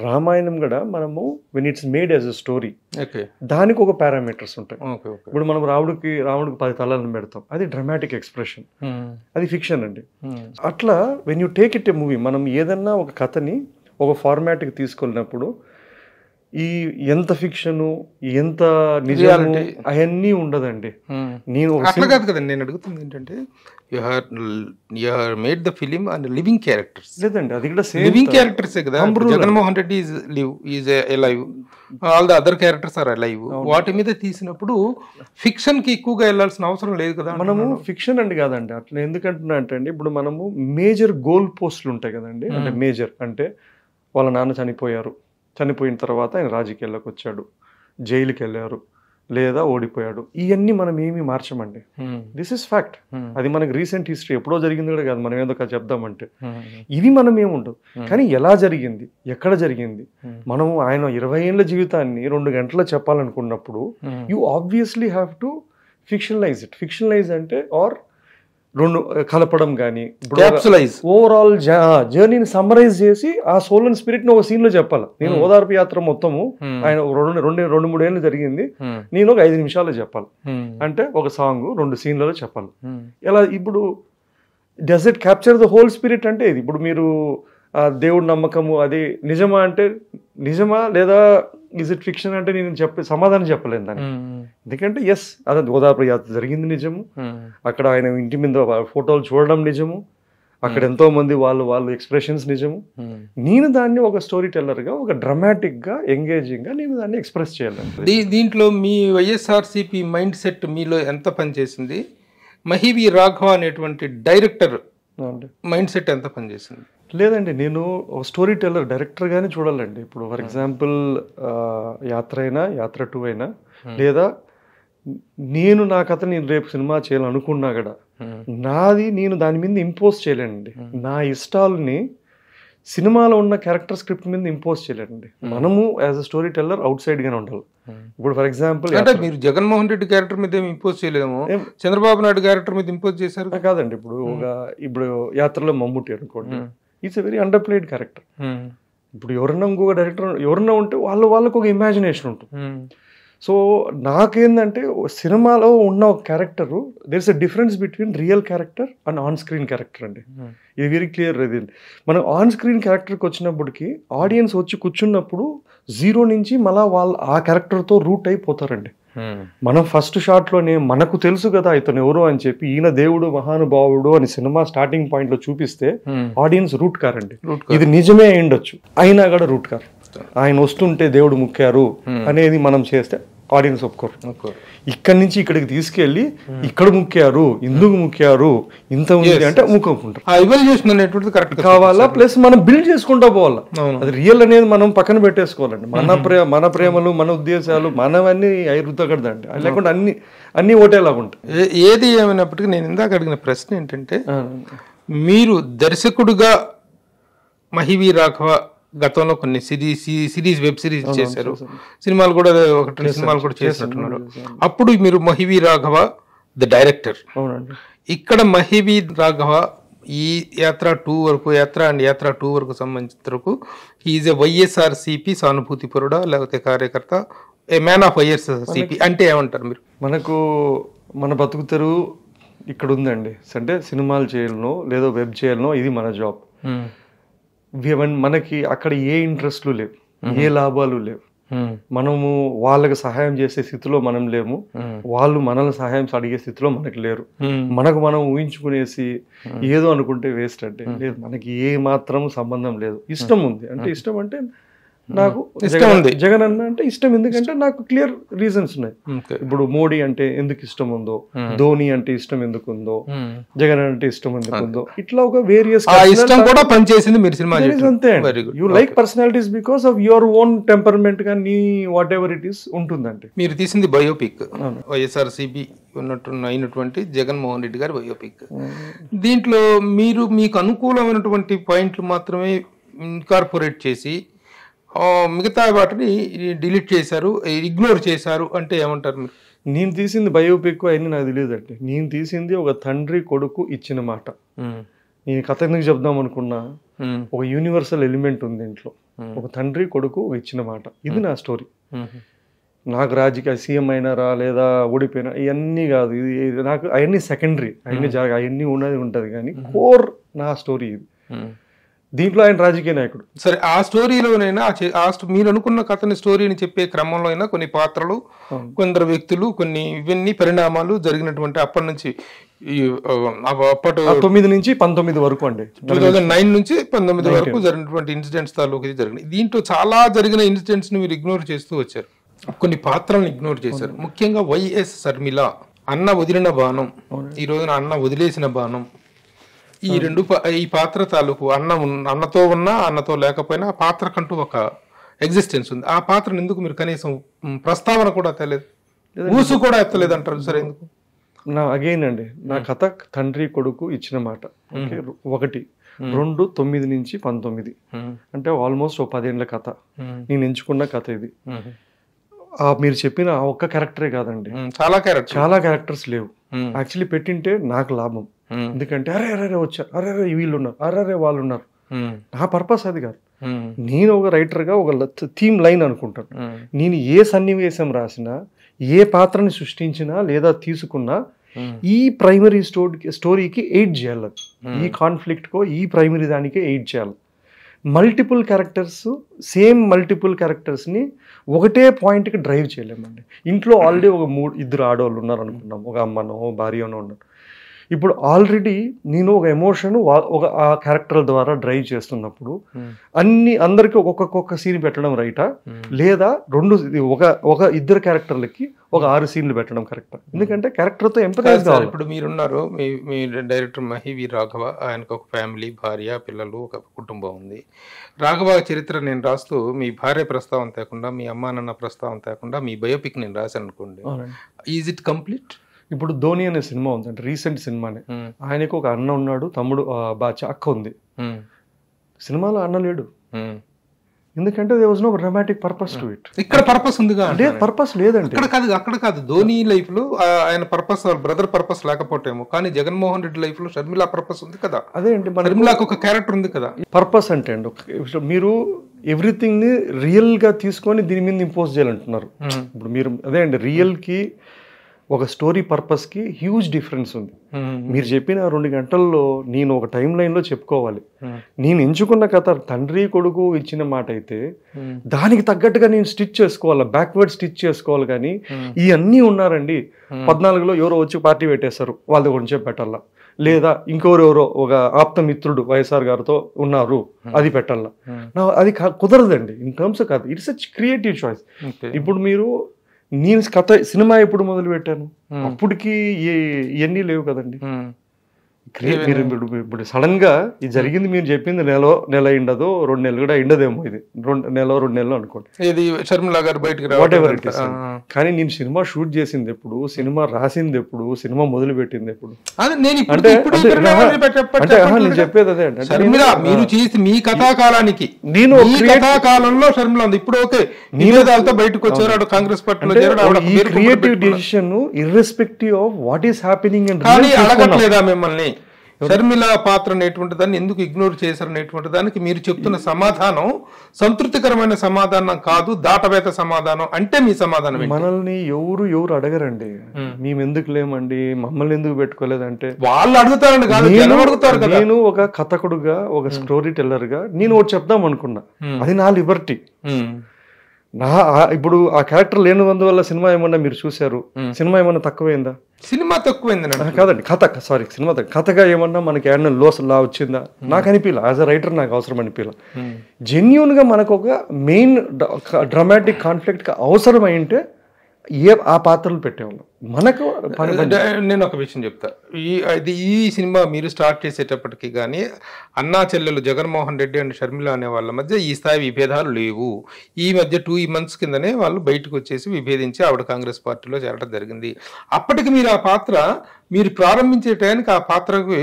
రామాయణం కూడా మనము when it's made as a story దానికి ఒక పారామీటర్స్ ఉంటాయి. ఇప్పుడు మనం రాముడికి 10 తలలను పెడతాం, అది డ్రామాటిక్ ఎక్స్ప్రెషన్, అది ఫిక్షన్ అండి. అట్లా when you take it a movie, మనం ఏదన్నా ఒక కథని ఒక ఫార్మాట్కి తీసుకెళ్ళినప్పుడు ఈ ఎంత ఫిక్షను ఎంత నిజాలు అవన్నీ ఉండదండి. నేను అట్లా కాదు కదండి. నేను అడుగుతుంది ఏంటంటే you have made the film and living characters. లేదండి, అది కూడా సేమ్ లివింగ్ క్యారెక్టర్సే కదా. Jaganmohan Reddy is alive, all the other characters are alive. వాటి మీద తీసినప్పుడు ఫిక్షన్ కి ఎక్కువగా వెళ్ళాల్సిన అవసరం లేదు కదా. మనము ఫిక్షన్ అండి కాదండి. అట్లా ఎందుకంటున్నా అంటే అండి, ఇప్పుడు మనము మేజర్ గోల్ పోస్టులు ఉంటాయి కదండి. అంటే మేజర్ అంటే వాళ్ళ నాన్న చనిపోయిన తర్వాత ఆయన రాజకీయాల్లోకి వచ్చాడు, జైలుకి వెళ్ళారు, లేదా ఓడిపోయాడు. ఇవన్నీ మనం ఏమీ మార్చమండి. This is fact. అది మనకి రీసెంట్ హిస్టరీ, ఎప్పుడో జరిగింది కూడా కాదు. మనం ఏదో చెప్దామంటే ఇది మనం ఏముండదు. కానీ ఎలా జరిగింది, ఎక్కడ జరిగింది, మనము ఆయన 20 ఏళ్ల జీవితాన్ని 2 గంటల్లో చెప్పాలనుకున్నప్పుడు you obviously have to fictionalize it. Fictionalize అంటే ఆర్ 2 కలపడం కానీ, ఓవరాల్ జర్నీని సమ్మరైజ్ చేసి ఆ సోల్ అండ్ స్పిరిట్ ని ఒక సీన్ లో చెప్పాలి. నేను ఓదార్పు యాత్ర మొత్తము ఆయన 2-3 ఏళ్ళు జరిగింది, నేను ఒక 5 నిమిషాల్లో చెప్పాలి. అంటే ఒక సాంగ్ 2 సీన్లలో చెప్పాలి. ఎలా ఇప్పుడు does it capture the whole spirit అంటే ఇది. ఇప్పుడు మీరు దేవుడి నమ్మకము అది నిజమా అంటే నిజమా, లేదా ఇజ్ ఇట్ ఫిక్షన్ అంటే నేను సమాధానం చెప్పలేను దాన్ని. ఎందుకంటే ఎస్, అదే ఓదార్పు యాత్ర జరిగింది నిజము, అక్కడ ఆయన ఇంటి మీద ఫోటోలు చూడడం నిజము, అక్కడ ఎంతో మంది వాళ్ళు ఎక్స్ప్రెషన్స్ నిజము. నేను దాన్ని ఒక స్టోరీ టెల్లర్ గా, ఒక డ్రామాటిక్ గా, ఎంగేజింగ్ గా నేను దాన్ని ఎక్స్ప్రెస్ చేయాలి. దీంట్లో మీ వైఎస్ఆర్సీపీ మైండ్ సెట్ మీలో ఎంత పనిచేసింది? మహివి రాఘవ అనేటువంటి డైరెక్టర్ మైండ్ సెట్ ఎంత పనిచేసింది? లేదండి, నేను స్టోరీ టెల్లర్ డైరెక్టర్గానే చూడాలండి. ఇప్పుడు ఫర్ ఎగ్జాంపుల్ యాత్ర అయినా, యాత్ర 2 అయినా, లేదా నేను నా కథ నేను రేపు సినిమా చేయాలనుకున్నా కూడా నేను దాని మీద ఇంపోజ్ చేయలేనండి. నా ఇష్టాలని సినిమాలో ఉన్న క్యారెక్టర్ స్క్రిప్ట్ మీద ఇంపోజ్ చేయలేదండి. మనము as a story teller out side గానే ఉండాలి. ఇప్పుడు ఫర్ ఎగ్జాంపుల్ అంటే మీరు జగన్మోహన్ రెడ్డి క్యారెక్టర్ మీద ఇంపోజ్ చేయలేము, చంద్రబాబు నాయుడు క్యారెక్టర్ మీద ఇంపోజ్ చేశారు కాదండి. ఇప్పుడు యాత్రలో మమ్ముట్టి అనుకోండి, it's a very under played character. ఇప్పుడు ఎవరన్నా ఇంకొక డైరెక్టర్ ఎవరన్నా ఉంటే వాళ్ళకు ఒక ఇమాజినేషన్ ఉంటుంది. సో నాకేందంటే సినిమాలో ఉన్న ఒక character, there is a difference between real character and on screen character అండి. ఇది వెరీ క్లియర్. ఇది మనం ఆన్ స్క్రీన్ క్యారెక్టర్కి వచ్చినప్పటికి ఆడియన్స్ వచ్చి కూర్చున్నప్పుడు 0 నుంచి మళ్ళీ వాళ్ళు ఆ క్యారెక్టర్తో రూట్ అయిపోతారండి. మనం ఫస్ట్ షాట్లోనే మనకు తెలుసు కదా ఇతను ఎవరు అని చెప్పి, ఈయన దేవుడు మహానుభావుడు అని సినిమా స్టార్టింగ్ పాయింట్ లో చూపిస్తే ఆడియన్స్ రూట్ కారండి. ఇది నిజమే అయి ఉండొచ్చు, అయినా కూడా రూట్ కారు. ఆయన వస్తుంటే దేవుడు ముక్కారు అనేది మనం చేస్తే ఆడియన్స్ ఒప్పుకోరు. ఇక్కడి నుంచి ఇక్కడికి తీసుకెళ్ళి ఇక్కడ ముక్కారు, ఇందుకు ముక్కారు, ఇంత ఉంది అంటే ముక్కుంటారు. ఎవాల్యుయేషన్ అనేటువంటిది కరెక్ట్ కావాలా, ప్లస్ మనం బిల్డ్ చేసుకుంటా పోవాలా. అది రియల్ అనేది మనం పక్కన పెట్టేసుకోవాలండి. మన ప్రేమలు, మన ఉద్దేశాలు, మనవన్నీ ఐరుతగడదండి. లేకుండా అన్ని ఓటేలాగా ఉంటాయి. ఏది ఏమైనప్పటికీ నేను ఇందాక అడిగిన ప్రశ్న ఏంటంటే, మీరు దర్శకుడుగా మహివి రాఘవ గతంలో కొన్ని సిరీస్ వెబ్ సిరీస్ చేశారు, సినిమాలు కూడా 1-2 సినిమాలు కూడా చేసినట్టున్నారు. అప్పుడు మీరు మహివి రాఘవ ద డైరెక్టర్. ఇక్కడ మహివి రాఘవ ఈ యాత్ర 2 వరకు, యాత్ర 2 వరకు సంబంధించిన వరకు ఈజ్ ఎ వైఎస్ఆర్సిపి సానుభూతి పరుడా లేకపోతే కార్యకర్త, ఏ మ్యాన్ ఆఫ్ వైఎస్ఆర్సిపి అంటే ఏమంటారు మీరు? మనకు మన బతుకుతారు ఇక్కడ ఉందండి. అంటే సినిమాలు చేయాలనో లేదో వెబ్ చేయాలనో ఇది మన జాబ్. మనకి అక్కడ ఏ ఇంట్రెస్ట్లు లేవు, ఏ లాభాలు లేవు. మనము వాళ్ళకి సహాయం చేసే స్థితిలో మనం లేము, వాళ్ళు మనల్ని సహాయం అడిగే స్థితిలో మనకి లేరు. మనకు మనం ఊహించుకునేసి ఏదో అనుకుంటే వేస్ట్ అంటే లేదు. మనకి ఏ మాత్రం సంబంధం లేదు. ఇష్టం ఉంది అంటే ఇష్టం అంటే నాకు ఇష్టం ఉంది. జగన్ అన్న అంటే ఇష్టం ఎందుకంటే నాకు క్లియర్ రీజన్స్ ఉన్నాయి. ఇప్పుడు మోడీ అంటే ఎందుకు ఇష్టం ఉందో, ధోని అంటే ఇష్టం ఎందుకు ఉందో, జగన్ అంటే ఇష్టం ఎందుకు ఉందో, ఇట్లా ఒక వేరియస్ ఇష్టం కూడా పనిచేసింది మీరు సినిమా. అంతే, you like personalities because of your own temperament కానీ వాట్ ఎవర్ ఇట్ ఈస్ ఉంటుందంటే. మీరు తీసింది బయోపిక్, వైఎస్ఆర్సీపీ అయినటువంటి జగన్మోహన్ రెడ్డి గారి బయోపిక్. దీంట్లో మీరు మీకు అనుకూలమైనటువంటి పాయింట్లు మాత్రమే ఇన్కార్పొరేట్ చేసి మిగతా వాటిని డిలీట్ చేశారు, ఇగ్నోర్ చేశారు అంటే ఏమంటారు మీరు? నేను తీసింది బయోపిక్ అయినా నాకు తెలియదండి. నేను తీసింది ఒక తండ్రి కొడుకు ఇచ్చిన మాట. నేను కథ ఎందుకు చెప్దాం అనుకున్నా, ఒక యూనివర్సల్ ఎలిమెంట్ ఉంది ఇంట్లో. ఒక తండ్రి కొడుకు ఇచ్చిన మాట, ఇది నా స్టోరీ. నాకు రాజకీయ సీఎం అయినారా లేదా ఓడిపోయినా ఇవన్నీ కాదు, ఇది నాకు అవన్నీ సెకండరీ, అవన్నీ ఉన్నది ఉంటుంది. కానీ కోర్ నా స్టోరీ ఇది. దీంట్లో ఆయన రాజకీయ నాయకుడు. సరే, ఆ స్టోరీలోనైనా మీరు అనుకున్న కథని స్టోరీని చెప్పే క్రమంలో అయినా కొన్ని పాత్రలు, కొందరు వ్యక్తులు, కొన్ని ఇవన్నీ పరిణామాలు జరిగినటువంటి అప్పటి నుంచి 9 నుంచి 19 వరకు అండి, 2009 నుంచి 19 వరకు జరిగినటువంటి ఇన్సిడెంట్స్ తాలూకు జరిగినాయి. దీంట్లో చాలా జరిగిన ఇన్సిడెంట్స్ ని మీరు ఇగ్నోర్ చేస్తూ వచ్చారు, కొన్ని పాత్రలను ఇగ్నోర్ చేశారు. ముఖ్యంగా వైఎస్ షర్మిల, అన్న వదిలిన బాణం, ఈ రోజున అన్న వదిలేసిన బాణం, ఈ పాత్ర తాలూకు అన్నతో ఉన్నా అన్నతో లేకపోయినా ఆ పాత్రకంటూ ఒక ఎగ్జిస్టెన్స్ ఉంది. ఆ పాత్రను ఎందుకు మీరు కనీసం ప్రస్తావన కూడా తెలియదు, ఊసు కూడా ఎత్తలేదు అంటారు? సరే, ఎందుకు? అగైన్ అండి, నా కథ తండ్రి కొడుకు ఇచ్చిన మాట. 1, 2, 9 నుంచి 19 అంటే ఆల్మోస్ట్ 10 ఏళ్ల కథ. నేను ఎంచుకున్న కథ ఇది. మీరు చెప్పిన ఒక్క క్యారెక్టరే కాదండి, చాలా క్యారెక్టర్స్ లేవు. యాక్చువల్లీ పెట్టింటే నాకు లాభం. ఎందుకంటే అరే వచ్చారు, అరే వీళ్ళు ఉన్నారు, అరే వాళ్ళు ఉన్నారు. నా పర్పస్ అది కాదు. నేను ఒక రైటర్గా ఒక థీమ్ లైన్ అనుకుంటాను. నేను ఏ సన్నివేశం రాసినా, ఏ పాత్రని సృష్టించినా లేదా తీసుకున్నా, ఈ ప్రైమరీ స్టోరీకి ఎయిడ్ చేయాలి. ఈ కాన్ఫ్లిక్ట్కో ఈ ప్రైమరీ దానికే ఎయిడ్ చేయాలి. మల్టిపుల్ క్యారెక్టర్స్ని ఒకటే పాయింట్కి డ్రైవ్ చేయలేమండి. ఇంట్లో ఆల్రెడీ ఒక 2 ఆడవాళ్ళు ఉన్నారు అనుకున్నాం, ఒక అమ్మనో భార్యనో ఉన్నారు. ఇప్పుడు ఆల్రెడీ నేను ఒక ఎమోషన్ ఆ క్యారెక్టర్ ద్వారా డ్రైవ్ చేస్తున్నప్పుడు అందరికి ఒక్కొక్క సీన్ పెట్టడం రైటా, లేదా ఒక 2 క్యారెక్టర్లకి ఒక 6 సీన్లు పెట్టడం కరెక్టా? ఎందుకంటే క్యారెక్టర్తో ఎంపథైజ్ కావాలి. ఇప్పుడు మీరున్నారు, మీ డైరెక్టర్ మహివి రాఘవ, ఆయనకు ఒక ఫ్యామిలీ, భార్య, పిల్లలు, ఒక కుటుంబం ఉంది. రాఘవ చరిత్ర నేను రాస్తూ మీ భార్య ప్రస్తావన తేకుండా, మీ అమ్మా నాన్న ప్రస్తావన తేకుండా మీ బయోపిక్ నేను రాశాను అనుకోండి, ఈజ్ ఇట్ కంప్లీట్? ఇప్పుడు ధోని అనే సినిమా ఉంది అంటే రీసెంట్ సినిమానే. ఆయనకు ఒక అన్న ఉన్నాడు, తమ్ముడు అక్క ఉంది. సినిమాలో అన్న లేడు, ఎందుకంటే there was no dramatic purpose to it. ఇక్కడ పర్పస్ ఉంది కదా? పర్పస్ లేదండి. అక్కడ కాదు. ధోని లైఫ్ లో ఆయన పర్పస్, బ్రదర్ పర్పస్ లేకపోతేమో, కానీ జగన్మోహన్ రెడ్డి లైఫ్ లో షర్మిల పర్పస్ ఉంది కదా. అదే అండి, షర్మిలకు ఒక క్యారెక్టర్ ఉంది కదా. పర్పస్ అంటే అండి, మీరు ఎవ్రీథింగ్ ని రియల్ గా తీసుకొని దీని మీద ఇంపోజ్ చేయాలంటున్నారు. ఇప్పుడు మీరు అదే అండి, రియల్ కి ఒక స్టోరీ పర్పస్కి హ్యూజ్ డిఫరెన్స్ ఉంది. మీరు చెప్పిన 2 గంటల్లో నేను ఒక టైం లైన్లో చెప్పుకోవాలి. నేను ఎంచుకున్న కథ తండ్రి కొడుకు ఇచ్చిన మాట అయితే దానికి తగ్గట్టుగా నేను స్టిచ్ చేసుకోవాలి, బ్యాక్వర్డ్ స్టిచ్ చేసుకోవాలి. కానీ ఇవన్నీ ఉన్నారండి, 14లో ఎవరో వచ్చి పార్టీ పెట్టేస్తారు, వాళ్ళ గురించి పెట్టాలా, లేదా ఇంకెవరెవరో ఒక ఆప్త మిత్రుడు వైఎస్ఆర్ గారితో ఉన్నారు, అది పెట్టాలా. అది కుదరదండి. ఇన్ టర్మ్స్ కాదు, ఇట్స్ ఎ క్రియేటివ్ చాయిస్. ఇప్పుడు మీరు నేను కథ సినిమా ఎప్పుడు మొదలు పెట్టాను, అప్పటికి ఇవన్నీ లేవు కదండి. మీరు ఇప్పుడు సడన్ గా ఇది జరిగింది, మీరు చెప్పింది నెల అయిండదో 2 నెలలు కూడా అయిండదేమో, ఇది 2 నెలలు అనుకోండి, ఇది షర్మిల గారు బయటకు వాట్ ఎవర్ ఇట్ ఇస్. కానీ నేను సినిమా షూట్ చేసింది ఎప్పుడు, సినిమా రాసింది ఎప్పుడు, సినిమా మొదలు పెట్టింది ఎప్పుడు అంటే నేను చెప్పేది అదే అండి. షర్మిల మీరు చేసి మీ కథాకాలానికి నేను కథాకాలంలో షర్మిల ఉంది. ఇప్పుడు ఓకే నివేదాలతో బయటకు వచ్చారు, కాంగ్రెస్ పార్టీలో ఈ creative decision irrespective of what is happening and కానీ అడగట్లేదా మిమ్మల్ని షర్మిల పాత్ర అనేటువంటి దాన్ని ఎందుకు ఇగ్నోర్ చేశారు అనేటువంటి దానికి మీరు చెప్తున్న సమాధానం సంతృప్తికరమైన సమాధానం కాదు, దాటవేత సమాధానం అంటే మీ సమాధానం మనల్ని ఎవరు అడగరండి. మేము ఎందుకు లేమండి, మమ్మల్ని ఎందుకు పెట్టుకోలేదంటే వాళ్ళు అడుగుతారండి కాదు, అడుగుతారు కదా. నేను ఒక కథకుడుగా, ఒక స్టోరీ టెల్లర్ గా నేను ఒకటి చెప్దాం అనుకున్నా, అది నా లిబర్టీ. ఇప్పుడు ఆ క్యారెక్టర్ లేనందువల్ల సినిమా ఏమన్నా మీరు చూసారు, సినిమా ఏమన్నా తక్కువైందా? సినిమా తక్కువైంది కాదండి, సినిమా కథగా ఏమన్నా మనకి ఏమన్నా లా వచ్చిందా? నాకు అనిపించలే. యాజ్ అ రైటర్ నాకు అవసరం అనిపించలే. జెన్యూన్ గా మనకు ఒక మెయిన్ డ్రామాటిక్ కాన్ఫ్లిక్ట్ అవసరం అయింటే ఆ పాత్రలు పెట్టేవాళ్ళం. మనకు నేను ఒక విషయం చెప్తా, ఈ సినిమా మీరు స్టార్ట్ చేసేటప్పటికి కానీ అన్నా చెల్లెలు జగన్మోహన్ రెడ్డి అండ్ షర్మిల అనే వాళ్ళ మధ్య ఈ స్థాయి విభేదాలు లేవు. ఈ మధ్య 2 months కిందనే వాళ్ళు బయటకు వచ్చేసి విభేదించి ఆవిడ కాంగ్రెస్ పార్టీలో చేరడం జరిగింది. అప్పటికి మీరు ఆ పాత్ర మీరు ప్రారంభించే టైంకి ఆ పాత్రకి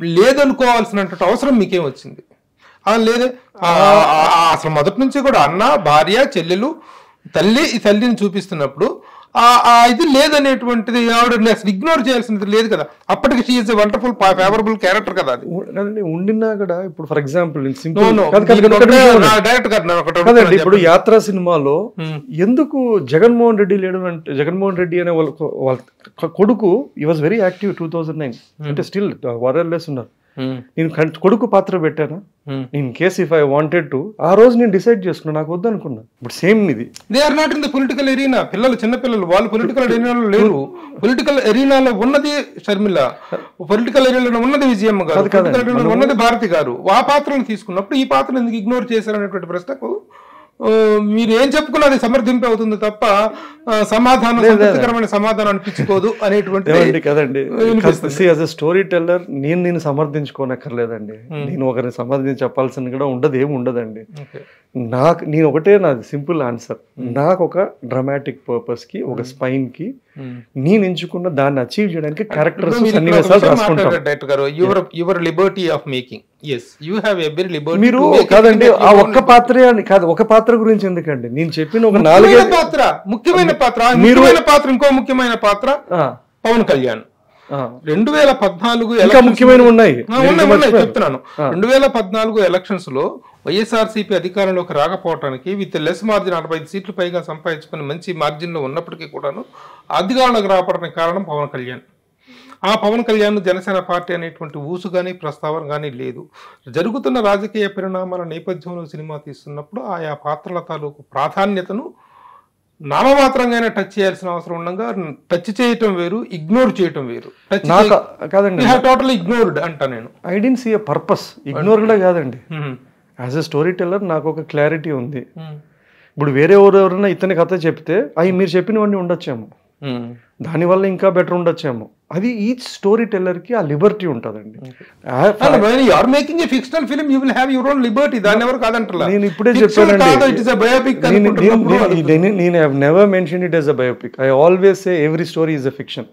లేదనుకోవాల్సినటువంటి అవసరం మీకేం వచ్చింది? లేదు, అసలు మొదటి నుంచి కూడా అన్న, భార్య, చెల్లెలు, ఈ తల్లిని చూపిస్తున్నప్పుడు ఇది లేదనేటువంటిది ఆవిడ అసలు ఇగ్నోర్ చేయాల్సినది లేదు కదా. అప్పటికి she is a wonderful favourable character కదా అది. ఉండినా కూడా ఇప్పుడు ఫర్ ఎగ్జాంపుల్ ఇప్పుడు యాత్ర సినిమాలో ఎందుకు జగన్మోహన్ రెడ్డి లేడు అంటే, జగన్మోహన్ రెడ్డి అనే వాళ్ళ కొడుకు ఈ వాజ్ వెరీ యాక్టివ్ 2009 అంటే స్టిల్ వరల్లెస్ ఉన్నారు. నేను కొడుకు పాత్ర పెట్టాను, in case if I wanted to ఆ రోజు నేను డిసైడ్ చేసుకున్నా, నాకు వద్దు అనుకున్నా. ఇప్పుడు సేమ్ ఇది they are not in the political arena. పిల్లలు, చిన్న పిల్లలు, వాళ్ళు పొలిటికల్ ఎరీనాలో లేరు. పొలిటికల్ ఎరీనాలో ఉన్నది షర్మిల, పొలిటికల్ ఎరీనాలో ఉన్నది విజయమ్మ గారు, పొలిటికల్ ఎరీనాలో ఉన్నది భారతి గారు. ఆ పాత్రను తీసుకున్నప్పుడు ఈ పాత్రను ఎందుకు ఇగ్నోర్ చేశారనేటువంటి ప్రశ్నకు మీరు ఏం చెప్పుకున్నా అది సమర్థింపు అవుతుంది తప్ప సమాధానం సంతృప్తికరమైన సమాధానం అనిపించుకోదు అనేటువంటి కదండి. యాజ్ ఎ స్టోరీ టెల్లర్ నేను సమర్థించుకోనక్కర్లేదండి, నేను ఒకరిని సమర్థించి చెప్పాల్సింది కూడా ఏమి ఉండదండి. నేను ఒకటే నాది సింపుల్ ఆన్సర్, నాకు ఒక డ్రామాటిక్ పర్పస్ కి, ఒక స్పైన్ కి నేను ఎంచుకున్న దాన్ని అచీవ్ చేయడానికి క్యారెక్టర్స్ సన్నివేశాలు రాసుకుంటాను. మీరు కాదండి ఆ ఒక్క పాత్రే అని కాదు, ఒక పాత్ర గురించి ఎందుకండి నేను చెప్పిన ఒక 4 పాత్ర ముఖ్యమైన పాత్ర. ఇంకో ముఖ్యమైన పాత్ర పవన్ కళ్యాణ్. 2014 ఇంకా ముఖ్యమైన ఉన్నాయి చెప్తున్నాను. 2014 ఎలక్షన్స్ లో వైఎస్ఆర్సీపీ అధికారంలోకి రాకపోవడానికి విత్ లెస్ మార్జిన్ 65 సీట్లు పైగా సంపాదించుకుని మంచి మార్జిన్ లో ఉన్నప్పటికీ కూడాను అధికారంలోకి రావడానికి కారణం పవన్ కళ్యాణ్. ఆ పవన్ కళ్యాణ్ జనసేన పార్టీ అనేటువంటి ఊసు కానీ ప్రస్తావన కానీ లేదు. జరుగుతున్న రాజకీయ పరిణామాల నేపథ్యంలో సినిమా తీస్తున్నప్పుడు ఆయా పాత్రల తాలూకు ప్రాధాన్యతను నామమాత్రంగానే టచ్ చేయాల్సిన అవసరం ఉండగా టచ్ చేయటం వేరు, ఇగ్నోర్ చేయటం వేరు. టోటల్ ఇగ్నోర్డ్ అంటా నేను. I don't see a purpose. Ignore కూడా కాదండి, యాజ్ ఎ స్టోరీ టెల్లర్ నాకు ఒక క్లారిటీ ఉంది. ఇప్పుడు వేరే ఎవరెవరైనా ఇతని కథ చెప్తే అవి మీరు చెప్పినవన్నీ ఉండొచ్చేమో, దానివల్ల ఇంకా బెటర్ ఉండొచ్చేమో. అది ఈచ్ స్టోరీ టెల్లర్ కి ఆ లిబర్టీ ఉంటుందండి. నేను ఇప్పుడే చెప్పానండి, నేను have never mention it as a biopic. I always say every story is a fiction.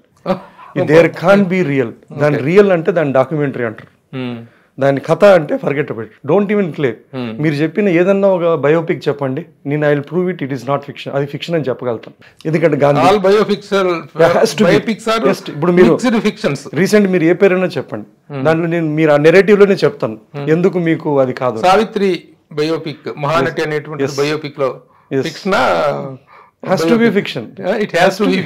There can be real. దాని రియల్ అంటే దాని డాక్యుమెంటరీ అంటారు, దాని కథ అంటే forget about, don't even clay. మీరు చెప్పిన ఏదన్నా ఒక బయోపిక్ చెప్పండి, నేను I will prove it it is not fiction, అది ఫిక్షన్ అని చెప్పగలుగుతాను. ఎందుకంటే ఇప్పుడు మీరు రీసెంట్ మీరు ఏ పేరైనా చెప్పండి, దాంట్లో నేను మీరు ఆ నెరేటివ్ లోనే చెప్తాను ఎందుకు మీకు అది కాదు. సావిత్రి బయోపిక్, మహానటి అనేటువంటి బయోపిక్ లో fiction has to be fiction. It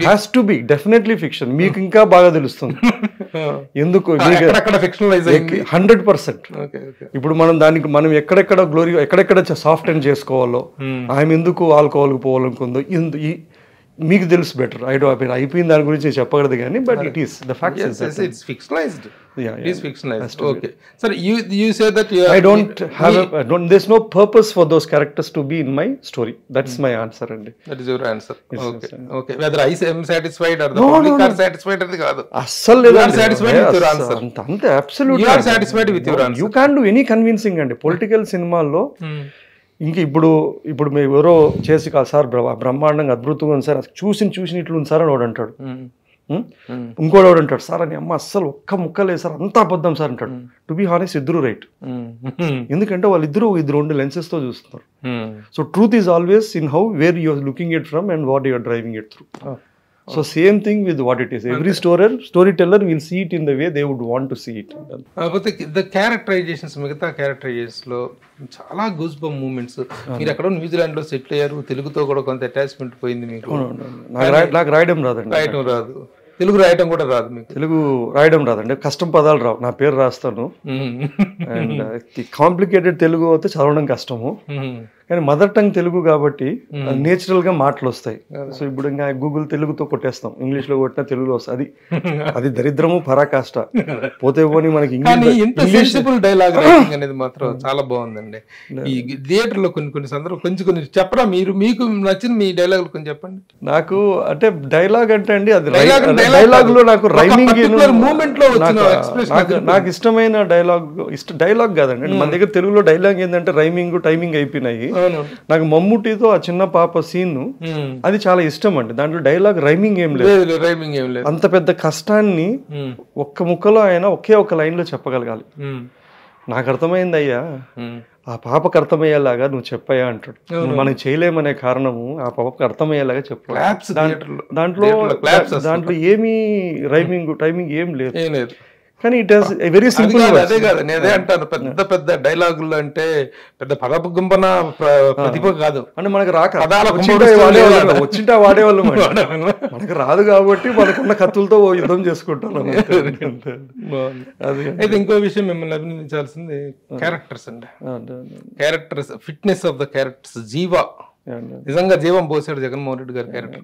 has to be definitely fiction. మీకు ఇంకా బాగా తెలుస్తుంది ఎందుకు 100%. ఇప్పుడు మనం ఎక్కడెక్కడ గ్లోరీ ఎక్కడెక్కడ సాఫ్ట్ అండ్ చేసుకోవాలో, ఆమె ఎందుకు ఆల్కహాల్కి పోవాలనుకుందో, మీకు తెలుసు బెటర్. అయిపోయిన దాని గురించి చెప్పగలదు కానీ but it is the fact. It's fictionalized. Yeah, It is fictionalized. Okay. Sir, you say that you I don't have there's no purpose for those characters to be in my story. That's my answer అండి. That is your answer. Okay. Okay. Whether I am satisfied or the public are satisfied అది కాదు. అస్సలు లేదు. You are satisfied with your answer. అంతే absolutely. You are satisfied with your answer. You can't do any convincing అండి political సినిమాల్లో. ఇంక ఇప్పుడు మేము ఎవరో చేసి కాదు సార్ బ్రహ్మాండంగా అద్భుతంగా ఉంది సార్, చూసి ఇట్లు ఉంది సార్ అని వాడు అంటాడు. ఇంకోటి వాడు అంటాడు సార్ అని అమ్మ అస్సలు ఒక్క ముక్క లేదు సార్ అంతా అబద్ధం సార్ అంటాడు. టు బి హానెస్ట్ ఇద్దరు రైట్. ఎందుకంటే వాళ్ళిద్దరు రెండు లెన్సెస్ తో చూస్తున్నారు. So truth is always in how where you're looking it from and what you're driving it through. So same thing with what it is. Every storyteller will see it in the way they would want to see it. But the characterizations, మిగతా characterisations లో చాలా goose bump moments. మీరు ఎక్కడో New Zealand లో settle అయ్యారు, తెలుగుతో కూడా కొంత అటాచ్మెంట్ పోయింది మీకు. నాకు రాయడం రాదండి. రాయటం రాదు, తెలుగు రాయటం కూడా రాదు మీకు. తెలుగు రాయడం రాదండి, కష్టం పదాలు రావు. నా పేరు రాస్తాను అండ్ కాంప్లికేటెడ్ తెలుగు అయితే చదవడం కష్టము. కానీ మదర్ టంగ్ తెలుగు కాబట్టి నేచురల్ గా మాటలు వస్తాయి. సో ఇప్పుడు ఇంకా గూగుల్ తెలుగుతో కొట్టేస్తాం, ఇంగ్లీష్ లో కొట్టినా తెలుగులో వస్తుంది. అది దరిద్రము పరాకాష్ట. పోతే పోనీ మనకి ఇంగ్లీష్ డైలాగ్ రైటింగ్ అనేది మాత్రం చాలా బాగుందండి. ఈ థియేటర్ లో కొన్ని సందర్భం కొంచెం చెప్పరా, మీకు నచ్చిన మీ డైలాగులు కొంచెం చెప్పండి. నాకు అంటే డైలాగ్ అంటే అండి అది డైలాగ్ లో నాకు రైమింగ్ మూమెంట్ లో నాకు ఇష్టమైన డైలాగ్ కాదండి. మన దగ్గర తెలుగులో డైలాగ్ ఏంటంటే రైమింగ్ టైమింగ్ అయిపోయినాయి. నాకు మమ్ముటితో ఆ చిన్న పాప సీన్ అది చాలా ఇష్టం అండి. దాంట్లో డైలాగ్ రైమింగ్ ఏం లేదు. అంత పెద్ద కష్టాన్ని ఒక్క ముక్కలో ఆయన ఒకే ఒక లైన్ లో చెప్పగలగాలి. నాకు అర్థమైంది అయ్యా, ఆ పాపకు అర్థమయ్యేలాగా నువ్వు చెప్పయ్యా అంటాడు. మనం చేయలేమనే కారణము ఆ పాపకు అర్థమయ్యేలాగా చెప్పు. దాంట్లో ఏమీ టైమింగ్ ఏం లేదు. కానీ ఇట్ హాస్ వెరీ సింపుల్. అదే కాదు నేనే అంటాను, పెద్ద డైలాగులు అంటే పెద్ద పదగుంబన ప్రతిభ కాదు అంటే మనకు రాక వచ్చింటే వాడేవాళ్ళు. మనకు రాదు కాబట్టి మనకున్న కత్తులతో యుద్ధం చేసుకుంటాం. అయితే ఇంకో విషయం మిమ్మల్ని అభినందించాల్సింది క్యారెక్టర్స్ అండి. Characters, fitness of the characters. Jiiva నిజంగా జీవం పోసాడు జగన్మోహన్ రెడ్డి గారి character.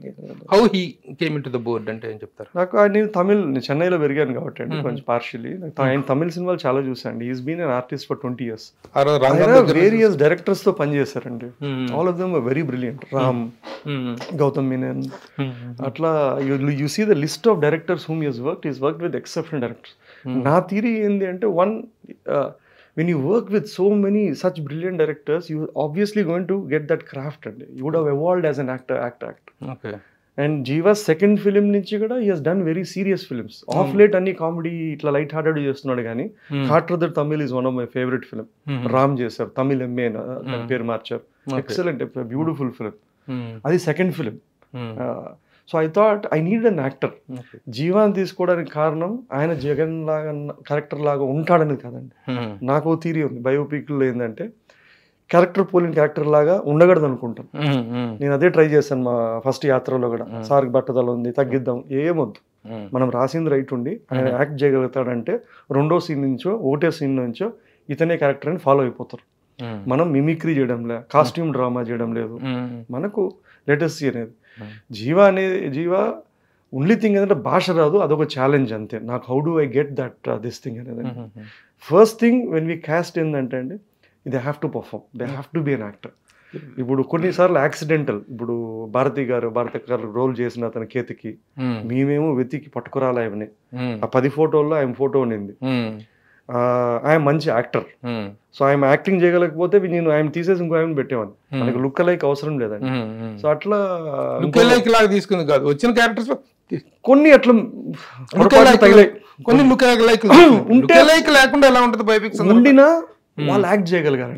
How he came in to the board అంటే ఏం చెప్తారు? నాకు నేను చెన్నైలో పెరిగాను కాబట్టి అండి కొంచెం పార్షియలీ ఆయన తమిళ సినిమాలు చాలా చూసాండి. Is been an artist for 20 years. Various directors తో పనిచేశారండి. All of them very brilliant. Ram, Gautham Menon, అట్లా you see the list of directors whom he has worked with exceptional directors. నా థియరీ ఏంది అంటే when you work with so many such brilliant directors, you obviously going to get that craft and you would have evolved as an actor. Okay. And Jeeva's second film nunchi kuda he has done very serious films. Off late anni comedy itla light hearted chestunnadu gaani Kaatrudar Tamil is one of my favorite film. Ram chesaru, Tamil MA na peru marcharu. Excellent, beautiful film. Adi second film. So I thought I need an actor. జీవాన్ని తీసుకోవడానికి కారణం ఆయన జగన్ లాగా character లాగా ఉంటాడనేది కాదండి. నాకు ఓ theory ఉంది బయోపిక్లో ఏంటంటే క్యారెక్టర్ పోలిన క్యారెక్టర్ లాగా ఉండకూడదు అనుకుంటాను. నేను అదే ట్రై చేశాను మా ఫస్ట్ యాత్రలో కూడా. సార్కి బట్టదల ఉంది, తగ్గిద్దాం, ఏమొద్దు, మనం రాసింది రైట్ ఉండి ఆయన యాక్ట్ చేయగలుగుతాడంటే రెండో సీన్ నుంచో ఒకటే సీన్ నుంచో ఇతనే క్యారెక్టర్ అని ఫాలో అయిపోతారు. మనం మిమిక్రీ చేయడం లేదు, కాస్ట్యూమ్ డ్రామా చేయడం లేదు, మనకు లేటెస్ట్ అనేది. జీవా ఓన్లీ థింగ్ ఏంటంటే భాష రాదు, అదొక ఛాలెంజ్ అంతే. నాకు how do I get that this thing అనేది. First thing when we cast ఏంటంటే అండి they have to perform, they have to be an actor. ఇప్పుడు కొన్నిసార్లు యాక్సిడెంటల్, ఇప్పుడు భారతి గారు రోల్ చేసిన అతని కేతికి మేమేమో వెతికి పట్టుకురాలి ఆయనని. ఆ 10 ఫోటోల్లో ఆయన ఫోటో ఉండింది. ఆయన మంచి యాక్టర్. సో ఆయన యాక్టింగ్ చేయగలకపోతే నేను ఆయన తీసేసి ఇంకో ఆయన పెట్టేవాడిని. మనకి లుక్ లైక్ అవసరం లేదండి. సో అట్లా తీసుకుంది కాదు, వచ్చిన క్యారెక్టర్స్ కొన్ని అట్లా కొన్ని లుక్ లైక్ లేకుండా ఎలా ఉంటుంది బయోపిక్స్ ఉండినా వాళ్ళు యాక్ట్ చేయగలిగారు.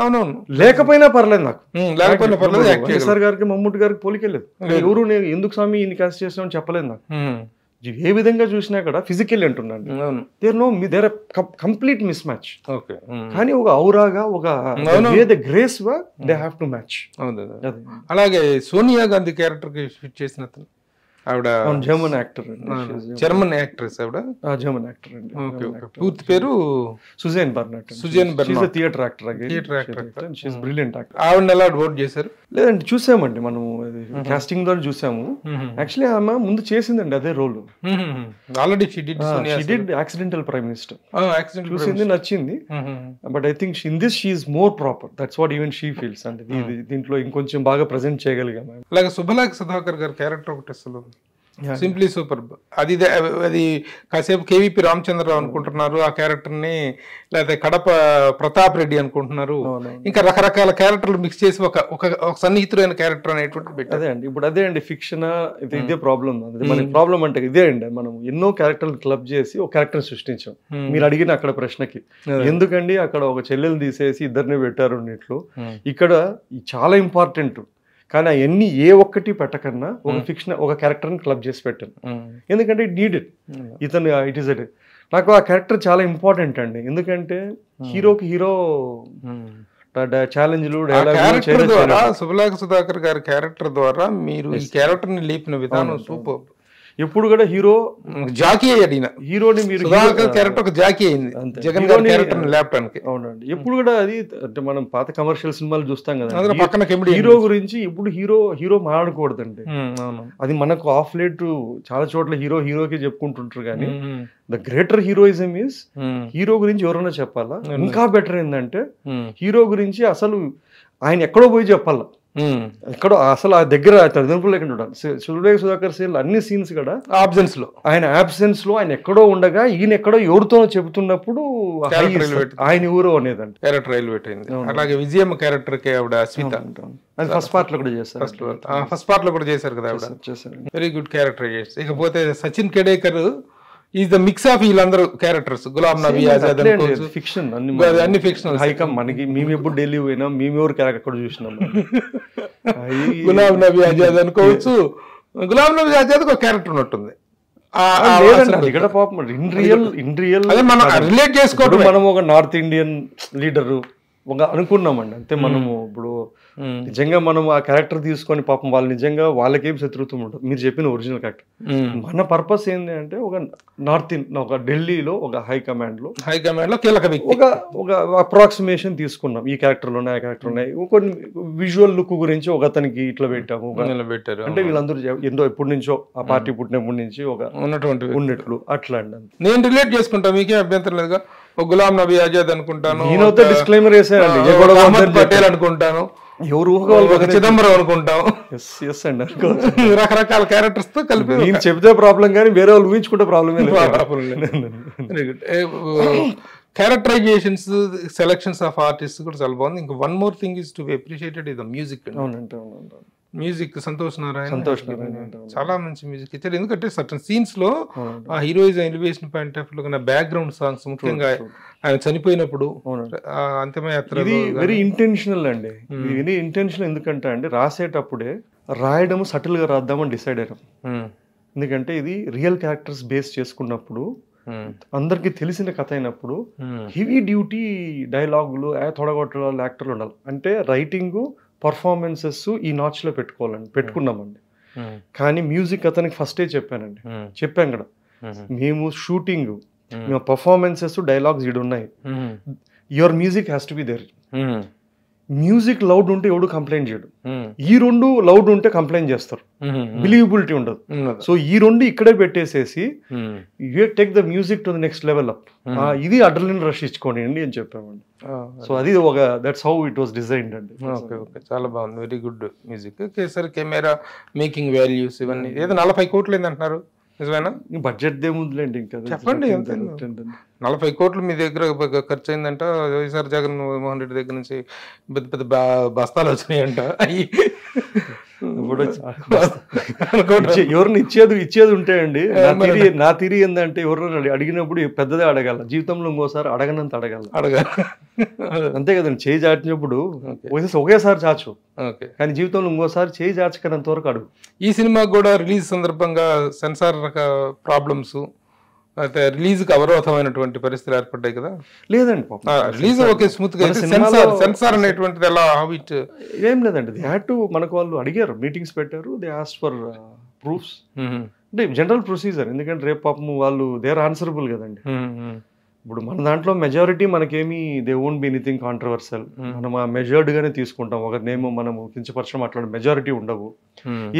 అవునవును, లేకపోయినా పర్లేదు. నాకు లేకపోయినా పర్లేదు. కేసీఆర్ గారికి మమ్ముటి గారికి పోలికెళ్ళలేదు. ఎవరు నేను ఎందుకు స్వామి ఇన్ని కాస్ట్ చేసినామని చెప్పలేదు నాకు. ఏ విధంగా చూసినా కూడా ఫిజికల్ అంటున్నాను. There complete mismatch. కానీ ఒక ఔరాగా ఒక grace they have to match. అలాగే సోనియా గాంధీ క్యారెక్టర్ కి ఫిట్ చేసిన ఆవిడ జర్మన్ యాక్టర్, జర్మన్ యాక్ట్రెస్ ఆవిడ. జర్మన్ యాక్టర్ అండి. Okay okay. పూర్తి పేరు Suzanne Bernert. Suzanne Bernert. Theatre actor. Theatre actor. She is brilliant actor. ఆవిడని ఎలా ఓట్ చేశారు? లేదండి, చూసామండి మనం కాస్టింగ్ ద్వారా చూసాము. యాక్చువల్లీ ఆమె ముందు చేసిందండి అదే role. Already she did accidental prime minister. Accident చూసింది, నచ్చింది. But I think in this she is more proper. That's what even she feels. అంటే దీంట్లో ఇంకొంచెం బాగా ప్రెజెంట్ చేయగలిగాము. అలాగే శుభలేఖ సుధాకర్ గారి క్యారెక్టర్ ఒకటి అసలు సింప్లీ సూపర్. అది కాసేపు కేవీపీ రామచంద్రరావు అనుకుంటున్నారు ఆ క్యారెక్టర్ ని, లేకపోతే కడప ప్రతాప్ రెడ్డి అనుకుంటున్నారు. ఇంకా రకరకాల క్యారెక్టర్లు మిక్స్ చేసి ఒక సన్నిహితుడైన క్యారెక్టర్ అనేటువంటి. అదే అండి, ఇప్పుడు అదే అండి ఫిక్షన్ ఇదే ప్రాబ్లం. మనకి ప్రాబ్లం అంటే ఇదే అండి, మనం ఎన్నో క్యారెక్టర్లు క్లబ్ చేసి ఒక క్యారెక్టర్ సృష్టించాం. మీరు అడిగిన అక్కడ ప్రశ్నకి ఎందుకండి అక్కడ ఒక చెల్లెలు తీసేసి ఇద్దరిని పెట్టారు అన్నిట్లో. ఇక్కడ చాలా ఇంపార్టెంట్, కానీ అవన్నీ ఏ ఒక్కటి పెట్టకన్నా ఒక ఫిక్షన్ ఒక క్యారెక్టర్ని క్లబ్ చేసి పెట్టాను. ఎందుకంటే ఇట్ నీడెడ్. ఇతను ఇట్ ఈస్ ఇట్. నాకు ఆ క్యారెక్టర్ చాలా ఇంపార్టెంట్ అండి. ఎందుకంటే హీరోకి హీరో ఛాలెంజ్లు, శుభలేఖ సుధాకర్ గారి క్యారెక్టర్ ద్వారా మీరు ఈ క్యారెక్టర్ ని లేపిన విధానం సూపర్. ఎప్పుడు కూడా హీరో జాకీ అయ్యాడు. హీరోని మీరు క్యారెక్టర్ ఒక జాకీ అయింది జగన్ గారి క్యారెక్టర్ లేపడానికి. అవునండి, ఎప్పుడు కూడా అది అంటే మనం పాత కమర్షియల్ సినిమాలు చూస్తాం కదా, పక్కన హీరో గురించి ఇప్పుడు హీరో మాట్లాడకూడదండి. అది మనకు ఆఫ్ లేట్ చాలా చోట్ల హీరోకి చెప్పుకుంటుంటారు. కానీ the greater heroism is hero గురించి ఎవరైనా చెప్పాలా. ఇంకా బెటర్ ఏంటంటే హీరో గురించి అసలు ఆయన ఎక్కడో పోయి చెప్పాలా, ఎక్కడో అసలు ఆ దగ్గర తల్లిదండ్రులు లేకుండా ఉండాలి. శుభలేఖ సుధాకర్ సీన్ అన్ని సీన్స్ కూడా ఆబ్సెన్స్ లో ఆయన ఎక్కడో ఉండగా ఈయన ఎక్కడో ఎవరితోనో చెబుతున్నప్పుడు ఆయన ఊరో అనేదండి క్యారెక్టర్ రైల్వేట్ అయింది. అలాగే విజయమ్మ క్యారెక్టర్ కి ఆవిడ అస్మిత అది ఫస్ట్ పార్ట్ లో కూడా చేశారు. ఫస్ట్ పార్ట్ లో కూడా చేశారు కదా ఆవిడ. Very good character. ఇకపోతే Sachin Khedekar is the mix of వీళ్ళందరూ క్యారెక్టర్స్. గులాం నబీ ఆజాద్ ఫిక్షన్, అన్ని ఫిక్షనల్. హైకమ్ మనకి మేము ఎప్పుడు ఢిల్లీ పోయినా మేము ఎవరు క్యారెక్టర్ చూసినాం. గులాం నబీ ఆజాద్ అనుకోవచ్చు. గులాం నబీ ఆజాద్ ఒక క్యారెక్టర్ ఉన్నట్టుంది. ఇక్కడ పాపం ఇన్ రియల్ మనం రిలేట్ చేసుకోవడం. మనం ఒక నార్త్ ఇండియన్ లీడరు ఒక అనుకున్నామండి అంతే. మనము ఇప్పుడు నిజంగా మనం ఆ క్యారెక్టర్ తీసుకొని పాపం వాళ్ళు నిజంగా వాళ్ళకేం శత్రుత్వం ఉంటుంది. మీరు చెప్పిన ఒరిజినల్ క్యారెక్టర్ మన పర్పస్ ఏంటి అంటే ఒక ఢిల్లీలో ఒక హైకమాండ్ లో కీలక వ్యక్తి ఒక అప్రాక్సిమేషన్ తీసుకున్నాం. ఈ క్యారెక్టర్లు ఉన్నాయి, ఆ క్యారెక్టర్ ఉన్నాయి. కొన్ని విజువల్ లుక్ గురించి ఒక అతనికి ఇట్లా పెట్టాము. అంటే వీళ్ళందరూ ఎంతో ఎప్పటి నుంచో ఆ పార్టీ పుట్టినప్పటి నుంచి ఒక ఉన్నట్లు అట్లా అండి. నేను రిలేట్ చేసుకుంటా, మీకేం అభ్యంతరం లేదుగా. ఒక గులాం నబీ ఆజాద్ అనుకుంటాను, నేనైతే డిస్క్లైమర్ వేసానండి, పటేల్ అనుకుంటాను, ఎవరు చిదంబరం అనుకుంటాం. రకరకాల క్యారెక్టర్స్ తో కలిపి నేను చెప్తే ప్రాబ్లం కానీ వేరే వాళ్ళు ఊహించుకుంటే ప్రాబ్లమే లేదు. క్యారెక్టరైజేషన్స్, సెలక్షన్స్ ఆఫ్ ఆర్టిస్ట్ కూడా చాలా బాగుంది. ఇంకా one more thing is to be appreciated is the music. Music Santosh Narayana చాలా మంచి మ్యూజిక్ ఇచ్చారు. ఎందుకంటే సర్టన్ సీన్స్ లో ఆ heroism elevation point of view background songs, ముఖ్యంగా ఆయన చనిపోయినప్పుడు అంతిమయాత్ర వెరీ ఇంటెన్షనల్ అండి. Very intentional. ఎందుకంటే అండి రాసేటప్పుడే రాయడం సటిల్ గా రాద్దామని డిసైడ్ అయ్యాం. ఎందుకంటే ఇది రియల్ క్యారెక్టర్స్ బేస్ చేసుకున్నప్పుడు, అందరికి తెలిసిన కథ అయినప్పుడు హెవీ డ్యూటీ డైలాగులు, తొడగొట్టాలి, యాక్టర్లు ఉండాలి. అంటే రైటింగ్, పర్ఫార్మెన్సెస్ ఈ నాచ్ లో పెట్టుకున్నామండి. కానీ మ్యూజిక్ అతనికి ఫస్టే చెప్పాం కదా, మేము షూటింగ్, మేము పర్ఫార్మెన్సెస్, డైలాగ్స్ ఇడు ఉన్నాయి. Your music has to be there. Music loud ఉంటే ఎవడు కంప్లైంట్ చేయడు. ఈ రెండు లౌడ్ ఉంటే కంప్లైంట్ చేస్తారు, బిలీవబిలిటీ ఉండదు. సో ఈ రెండు ఇక్కడే పెట్టేసేసి you take the music to the next level up. ఇది అడ్రినలిన్ రష్ ఇచ్చుకోండి అని చెప్పామండి. సో అది ఒక that's how it was designed అండి. ఓకే ఓకే, చాలా బాగుంది. Very good music. Kesari camera, making values ఇవన్నీ. ఏదో 40 కోట్లు ఏంటంటున్నారు, నిజమేనా? బడ్జెట్ దేముందిలేండి, ఇంకా చెప్పండి. 40 కోట్లు మీ దగ్గర ఖర్చు అయిందంట. వైఎస్ఆర్ జగన్మోహన్ రెడ్డి దగ్గర నుంచి పెద్ద పెద్ద బస్తాలు వచ్చినాయంట. ఎవరిని ఇచ్చేది ఉంటాయండి. నా తీరి ఏంటంటే ఎవరు అడిగినప్పుడు పెద్దదే అడగాల, జీవితంలో ఇంకోసారి అడగనంత అడగాలి. అంతే కదండి. చేయి చాచినప్పుడు ఒకేసారి చాచు, కానీ జీవితంలో ఇంకోసారి చేయి చాచకనంత వరకు అడుగు. ఈ సినిమా కూడా రిలీజ్ సందర్భంగా సెన్సార్ ప్రాబ్లమ్స్, అయితే రిలీజ్ కి అవరోధమైనటువంటి పరిస్థితులు ఏర్పడ్డాయి కదా? లేదండి, రిలీజ్ ఓకే స్మూత్ గా. సెన్సార్ అనేటువంటిది ఎలా, హౌ ఇట్? ఏం లేదండి. దే హ్యాడ్ టు, మనకు వాళ్ళు అడిగారు, మీటింగ్స్ పెట్టారు, దే ఆస్క్డ్ ఫర్ ప్రూఫ్స్ అంటే జనరల్ ప్రొసీజర్. ఎందుకంటే రేపు పాపం వాళ్ళు దే ఆర్ ఆన్సరబుల్ కదండి. ఇప్పుడు మన దాంట్లో మెజారిటీ మనకేమి they won't be anything controversial. మనం ఆ మెజర్డ్గానే తీసుకుంటాం. ఒకరినేమో మనము కించపరచడం అట్లాంటి మెజారిటీ ఉండవు.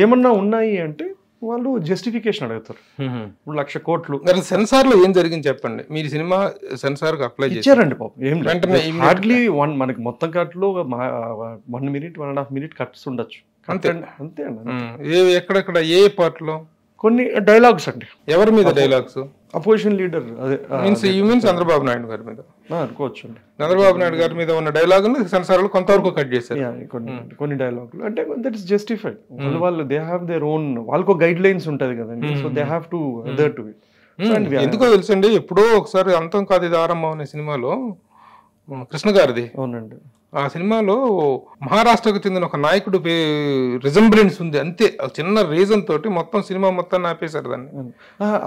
ఏమన్నా ఉన్నాయి అంటే వాళ్ళు జస్టిఫికేషన్ అడుగుతారు. ఇప్పుడు 1,00,000 కోట్లు సెన్సార్ లో ఏం జరిగింది చెప్పండి. మీరు సినిమా సెన్సార్ కి అప్లై ఇచ్చారండి పాపం. ఏం హార్డ్లీ మనకి మొత్తం కట్లో 1 minute 1.5 minute కట్స్ ఉండొచ్చు. అంతే అంతే అండి. ఎక్కడెక్కడ ఏ పార్ట్ లో కొన్ని డైలాగ్స్ అండి. ఎవరి మీద డైలాగ్స్? అపోజిషన్ లీడర్ అదే మీన్స్ చంద్రబాబు నాయుడు గారి మీద అనుకోవచ్చు అండి. చంద్రబాబు నాయుడు గారి మీద ఉన్న డైలాగ్ సెన్సార్ లో కొంతవరకు కట్ చేశారు. కొన్ని డైలాగులు అంటే దట్ ఇస్ జస్టిఫైడ్. వాళ్ళు దే హ్యావ్ దేర్ ఓన్, వాళ్ళకు గైడ్ లైన్స్ ఉంటది కదండి. So they have to other to it. ఎందుకో తెలుసండి, ఎప్పుడో ఒకసారి అంతం కాదు ఇది ఆరంభం అనే సినిమాలో కృష్ణ గారిది. అవునండి. ఆ సినిమాలో మహారాష్ట్రకు చెందిన ఒక నాయకుడు రిజంబ్లెన్స్ ఉంది అంతే. చిన్న రీజన్ తోటి మొత్తం సినిమా మొత్తాన్ని ఆపేశారు. దాన్ని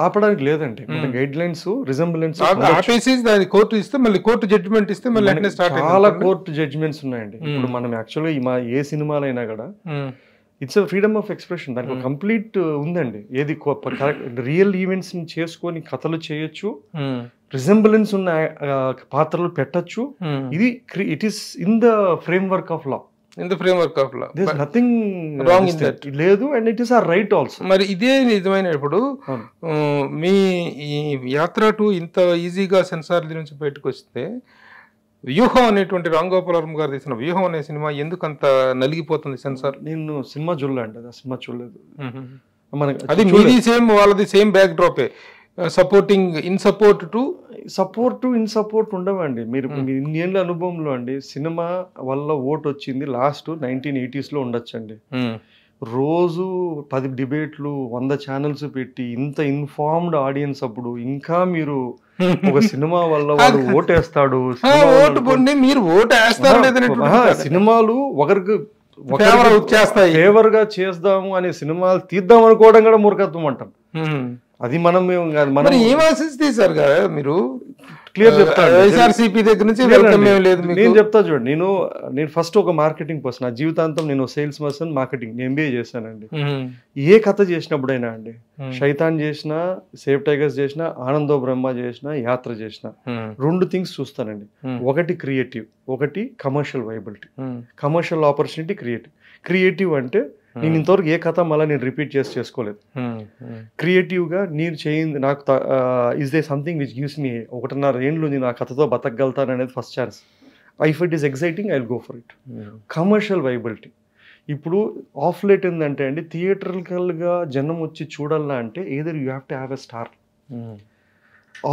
ఆపడానికి లేదండి, గైడ్ లైన్స్ రిజంబ్లెన్స్ ఆపేసి దాని కోర్టు ఇస్తే మళ్ళీ కోర్టు జడ్జిమెంట్ ఇస్తే మళ్ళీ వెంటనే స్టార్ట్. చాలా కోర్టు జడ్జిమెంట్స్ ఉన్నాయండి. ఇప్పుడు మనం యాక్చువల్గా మా ఏ సినిమాలైనా కూడా ఇట్స్ ఫ్రీడమ్ ఆఫ్ ఎక్స్ప్రెషన్. దానికి కంప్లీట్ ఉందండి. ఏది రియల్ ఈవెంట్స్ ని చేసుకొని కథలు చేయొచ్చు, రిజంబులెన్స్ ఉన్న పాత్రలు పెట్టచ్చు. ఇది it is in the framework of law. In the framework of law, nothing wrong in that లేదు. And it is all right also. మరి ఇదే నిజమైన ఇప్పుడు మీ ఈ యాత్ర 2 ఇంత ఈజీగా సెన్సార్ నుంచి బయటకు వస్తే వ్యూహం అనేటువంటి రామ్ గోపాల్ వర్మ గారు తీసిన వ్యూహం అనే సినిమా ఎందుకు అంత నలిగిపోతుంది సెన్సార్? నేను సినిమా చూడలేండి, ఆ సినిమా చూడలేదు. అది మీది సేమ్ వాళ్ళది సేమ్ బ్యాక్ డ్రాపే. Supporting in support to in support ఉండవండి. మీరు ఇన్నేళ్ళ అనుభవంలో అండి సినిమా వల్ల ఓటు వచ్చింది లాస్ట్ 1980s లో ఉండొచ్చండి. రోజు 10 డిబేట్లు 100 ఛానల్స్ పెట్టి ఇంత ఇన్ఫార్మ్డ్ ఆడియన్స్ అప్పుడు ఇంకా మీరు ఒక సినిమా వల్ల వాడు ఓటేస్తాడు, సినిమాలు ఒకరికి ఫేవర్ గా చేద్దాము అనే సినిమాలు తీద్దాం అనుకోవడం కూడా మూర్ఖత్వం అంటాం. అది మనం ఏం ఆశిస్తే తీశారు కదా మీరు? క్లియర్ చెప్తాను. వైఎస్ఆర్సీపీ దగ్గర నుంచి నేను చెప్తా చూడండి. నేను ఫస్ట్ ఒక మార్కెటింగ్ పర్సన్. నా జీవితాంతం నేను సేల్స్ పర్సన్, మార్కెటింగ్ ఎంబీఏ చేశానండి. ఏ కథ చేసినప్పుడైనా అండి, శైతాన్ చేసినా, సేవ్ టైగర్స్ చేసినా, ఆనందో బ్రహ్మ చేసినా, యాత్ర చేసినా 2 థింగ్స్ చూస్తానండి. ఒకటి క్రియేటివ్, ఒకటి commercial viability. Commercial opportunity, creative అంటే నేను ఇంతవరకు ఏ కథ మళ్ళీ నేను రిపీట్ చేసుకోలేదు. క్రియేటివ్గా నేను చేయింది నాకు is they something which gives me 1.5 ఏళ్ళు నేను ఆ కథతో బతకగలుగుతాను అనేది first chance. If it is exciting I will go for it. Commercial viability ఇప్పుడు ఆఫ్ లేట్ ఏంటంటే అండి, థియేటర్కల్గా జనం వచ్చి చూడాలా అంటే either you have to have a star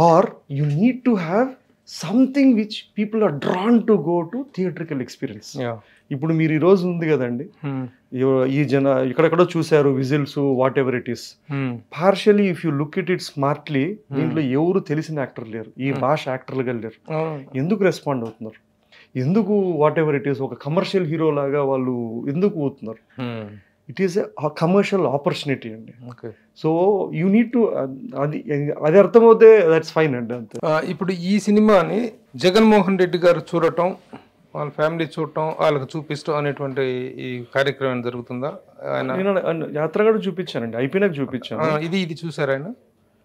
or you need to have something which people are drawn to go to theatrical experience. ఇప్పుడు మీరు ఈరోజు ఉంది కదండి, ఈ ఇక్కడెక్కడో చూశారు whistles what ever it is. Partially if you look it smartly, దీంట్లో ఎవరు తెలిసిన యాక్టర్ లేరు, ఈ భాష యాక్టర్లుగా లేరు. ఎందుకు రెస్పాండ్ అవుతున్నారు? ఎందుకు వాట్ ఎవర్ ఇట్ ఈస్ ఒక కమర్షియల్ హీరో లాగా వాళ్ళు ఎందుకు పోతున్నారు? It is a commercial opportunity అండి. సో యూ నీడ్ టు అది అర్థమవుతే దట్స్ ఫైన్ అండి, అంతే. ఇప్పుడు ఈ సినిమాని జగన్మోహన్ రెడ్డి గారు చూడటం, వాళ్ళ ఫ్యామిలీ చూడటం, వాళ్ళకి చూపిస్తాం అనేటువంటి ఈ కార్యక్రమం జరుగుతుందా? యాత్ర కూడా చూపించానండి, అయిపోయినాక చూపించాను. ఇది చూసారు ఆయన?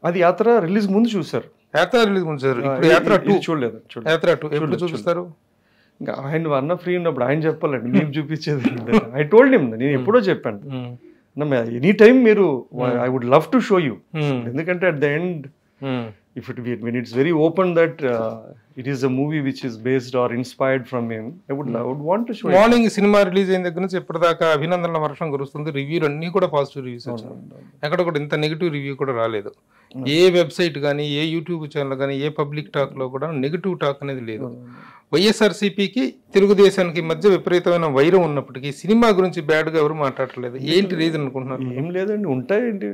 అది యాత్ర రిలీజ్ ముందు చూసారు. యాత్ర రిలీజ్ ముందు చూసారు. ఇప్పుడు యాత్ర 2 చూడలేదు. యాత్ర 2 ఎప్పుడు చూపిస్తారు? ఇంకా ఆయన అన్న ఫ్రీ ఉన్నప్పుడు ఆయన చెప్పాలండి, మేము చూపించేది. ఐ టోల్డ్ హిమ్, నేను ఎప్పుడో చెప్పాను, ఎనీ టైం మీరు I would love to show you. ఎందుకంటే at the end when it's very open that it is a movie which is based or inspired from him, I would want to show. Morning cinema release అయిన దగ్గర నుంచి ఇప్పటిదాకా అభినందనల వర్షం కురుస్తుంది. రివ్యూలు అన్ని కూడా పాజిటివ్ రివ్యూస్ వచ్చాయి. ఎక్కడ కూడా ఇంత నెగిటివ్ రివ్యూ కూడా రాలేదు. ఏ వెబ్సైట్ కానీ, ఏ యూట్యూబ్ ఛానల్ కానీ, ఏ పబ్లిక్ టాక్ లో కూడా నెగిటివ్ టాక్ అనేది లేదు. వైఎస్ఆర్సీపీకి తెలుగుదేశానికి మధ్య విపరీతమైన వైరం ఉన్నప్పటికీ సినిమా గురించి బ్యాడ్ గా ఎవరు మాట్లాడలేదు. ఏంటి రీజన్ అనుకుంటున్నారు? ఏం లేదండి, ఉంటాయండి.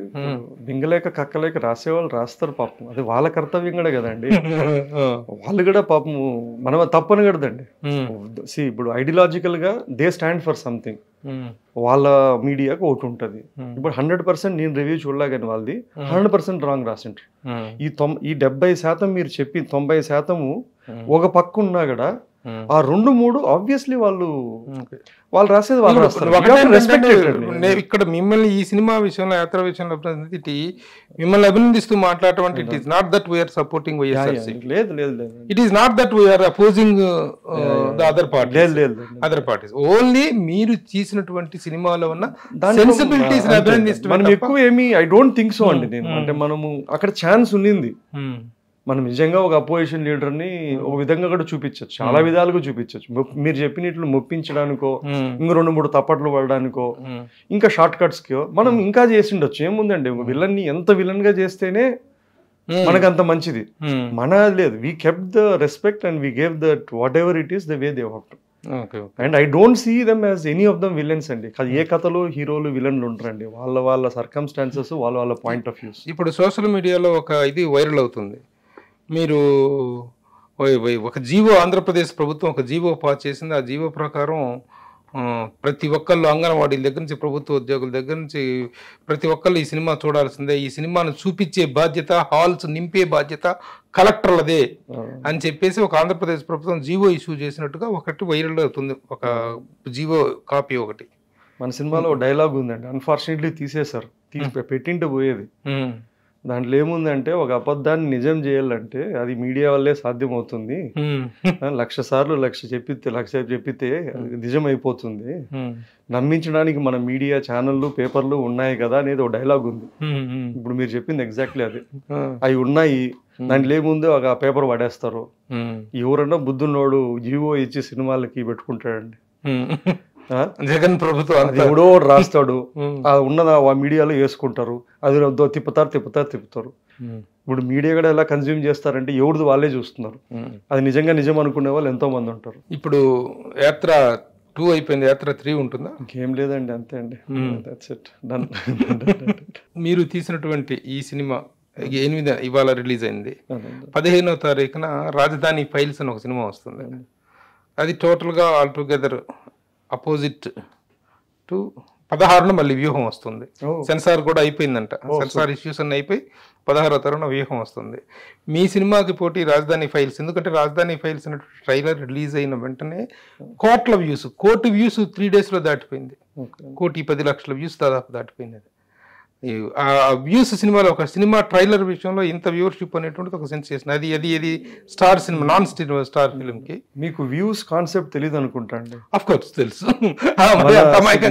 బింగలేక కక్కలేక రాసేవాళ్ళు రాస్తారు పాపం, అది వాళ్ళ కర్తవ్యం కూడా కదండి. వాళ్ళు కూడా పాపం మనం తప్పని కదండి. ఇప్పుడు ఐడియాలజికల్ గా దే స్టాండ్ ఫర్ సంథింగ్. వాళ్ళ మీడియాకు ఒకటి ఉంటుంది. ఇప్పుడు 100% నేను రివ్యూ చూడలే కానీ వాళ్ళది 100% రాంగ్ రాసింటారు. ఈ 70% మీరు చెప్పి 90% ఒక పక్క ఉన్నా కూడా ఆ 2-3 ఆబ్వియస్లీ వాళ్ళు రాసేది వాళ్ళు రాస్తారు. ఇక్కడ మిమ్మల్ని ఈ సినిమా విషయంలో యాత్ర విషయంలో మిమ్మల్ని అభినందిస్తూ మాట్లాడటం అంటే it is not that we're supporting YSRC. లేదు లేదు లేదు, it is not that we're opposing the other parties. Only మీరు తీసినటువంటి సినిమాలో ఉన్న సెన్సిబిలిటీస్ మనం ఎక్కువ ఏమి ఐ డోంట్ థింక్ సో అండి. నేను అంటే మనము అక్కడ ఛాన్స్ ఉన్నింది, మనం నిజంగా ఒక అపోజిషన్ లీడర్ని ఒక విధంగా కూడా చూపించచ్చు, చాలా విధాలుగా చూపించచ్చు. మీరు చెప్పినట్లు మొప్పించడానికో, ఇంక 2-3 తప్పట్లు పడడానికో, ఇంకా షార్ట్ కట్స్కో మనం ఇంకా చేసిండొచ్చు. ఏముందండి, ఒక విలన్ని ఎంత విలన్ గా చేస్తేనే మనకు అంత మంచిది. మన లేదు, we kept the respect and we gave that whatever it is the way they have to. And I don't see them as any of them villains అండి. ఏ కథలో హీరోలు విలన్లు ఉంటారండి, వాళ్ళ సర్కమ్స్టాన్సెస్, వాళ్ళ పాయింట్ ఆఫ్ వ్యూస్. ఇప్పుడు social మీడియాలో ఒక ఇది వైరల్ అవుతుంది. మీరు ఒక జీవో, ఆంధ్రప్రదేశ్ ప్రభుత్వం ఒక జీవో పాస్ చేసింది. ఆ జీవో ప్రకారం ప్రతి ఒక్కళ్ళు అంగన్వాడీల దగ్గర నుంచి ప్రభుత్వ ఉద్యోగుల దగ్గర నుంచి ప్రతి ఒక్కళ్ళు ఈ సినిమా చూడాల్సిందే, ఈ సినిమాను చూపించే బాధ్యత, హాల్స్ నింపే బాధ్యత కలెక్టర్లదే అని చెప్పేసి ఒక ఆంధ్రప్రదేశ్ ప్రభుత్వం జీవో ఇష్యూ చేసినట్టుగా ఒకటి వైరల్ అవుతుంది, ఒక జీవో కాపీ ఒకటి. మన సినిమాలో డైలాగ్ ఉందండి, అన్ఫార్చునేట్లీ తీసేశారు, పెట్టింటే పోయేది. దాంట్లో ఏముందంటే, ఒక అబద్ధాన్ని నిజం చేయాలంటే అది మీడియా వల్లే సాధ్యమవుతుంది. 1,00,000 సార్లు 1,00,000 చెప్పితే నిజం అయిపోతుంది, నమ్మించడానికి మన మీడియా ఛానళ్ళు పేపర్లు ఉన్నాయి కదా అనేది ఒక డైలాగ్ ఉంది. ఇప్పుడు మీరు చెప్పింది ఎగ్జాక్ట్లీ అదే. అవి ఉన్నాయి, దాంట్లో ఏముందో ఒక పేపర్ పడేస్తారు. ఎవరన్నా బుద్ధున్నోడు జీవో ఇచ్చి సినిమాలకి పెట్టుకుంటాడండి. జగన్ ప్రభుత్వం ఎవడో రాస్తాడు, ఉన్నది ఆ మీడియాలో వేసుకుంటారు, అది తిప్పుతారు. ఇప్పుడు మీడియా కూడా ఎలా కన్జ్యూమ్ చేస్తారంటే ఎవరిది వాళ్ళే చూస్తున్నారు. అది నిజం అనుకునే వాళ్ళు ఎంతో మంది ఉంటారు. ఇప్పుడు యాత్ర 2 అయిపోయింది, యాత్ర 3 ఉంటుందా? ఇంకేం లేదండి, అంతే అండి. మీరు తీసినటువంటి ఈ సినిమా 8 ఇవాళ రిలీజ్ అయింది. 15వ తారీఖున రాజధాని ఫైల్స్ అని ఒక సినిమా వస్తుంది. అది టోటల్గా ఆల్టుగెదర్ అపోజిట్ టు 16న మళ్ళీ వ్యూహం వస్తుంది. సెన్సార్ కూడా అయిపోయిందంట, సెన్సార్ ఇష్యూస్ అన్నీ అయిపోయి 16వ తారీఖున వ్యూహం వస్తుంది. మీ సినిమాకి పోటీ రాజధాని ఫైల్స్. ఎందుకంటే రాజధాని ఫైల్స్ అనే ట్రైలర్ రిలీజ్ అయిన వెంటనే కోటి వ్యూస్ 3 daysలో దాటిపోయింది. 1,10,00,000 వ్యూస్ దాదాపు దాటిపోయింది. ఆ వ్యూస్ సినిమాలో, ఒక సినిమా ట్రైలర్ విషయంలో ఇంత వ్యూవర్షిప్ అనేటువంటిది ఒక సెన్సేషన్. అది star cinema, non star film కి. మీకు వ్యూస్ కాన్సెప్ట్ తెలియదు అనుకుంటా అండి. ఆఫ్ కోర్స్ తెలుసు.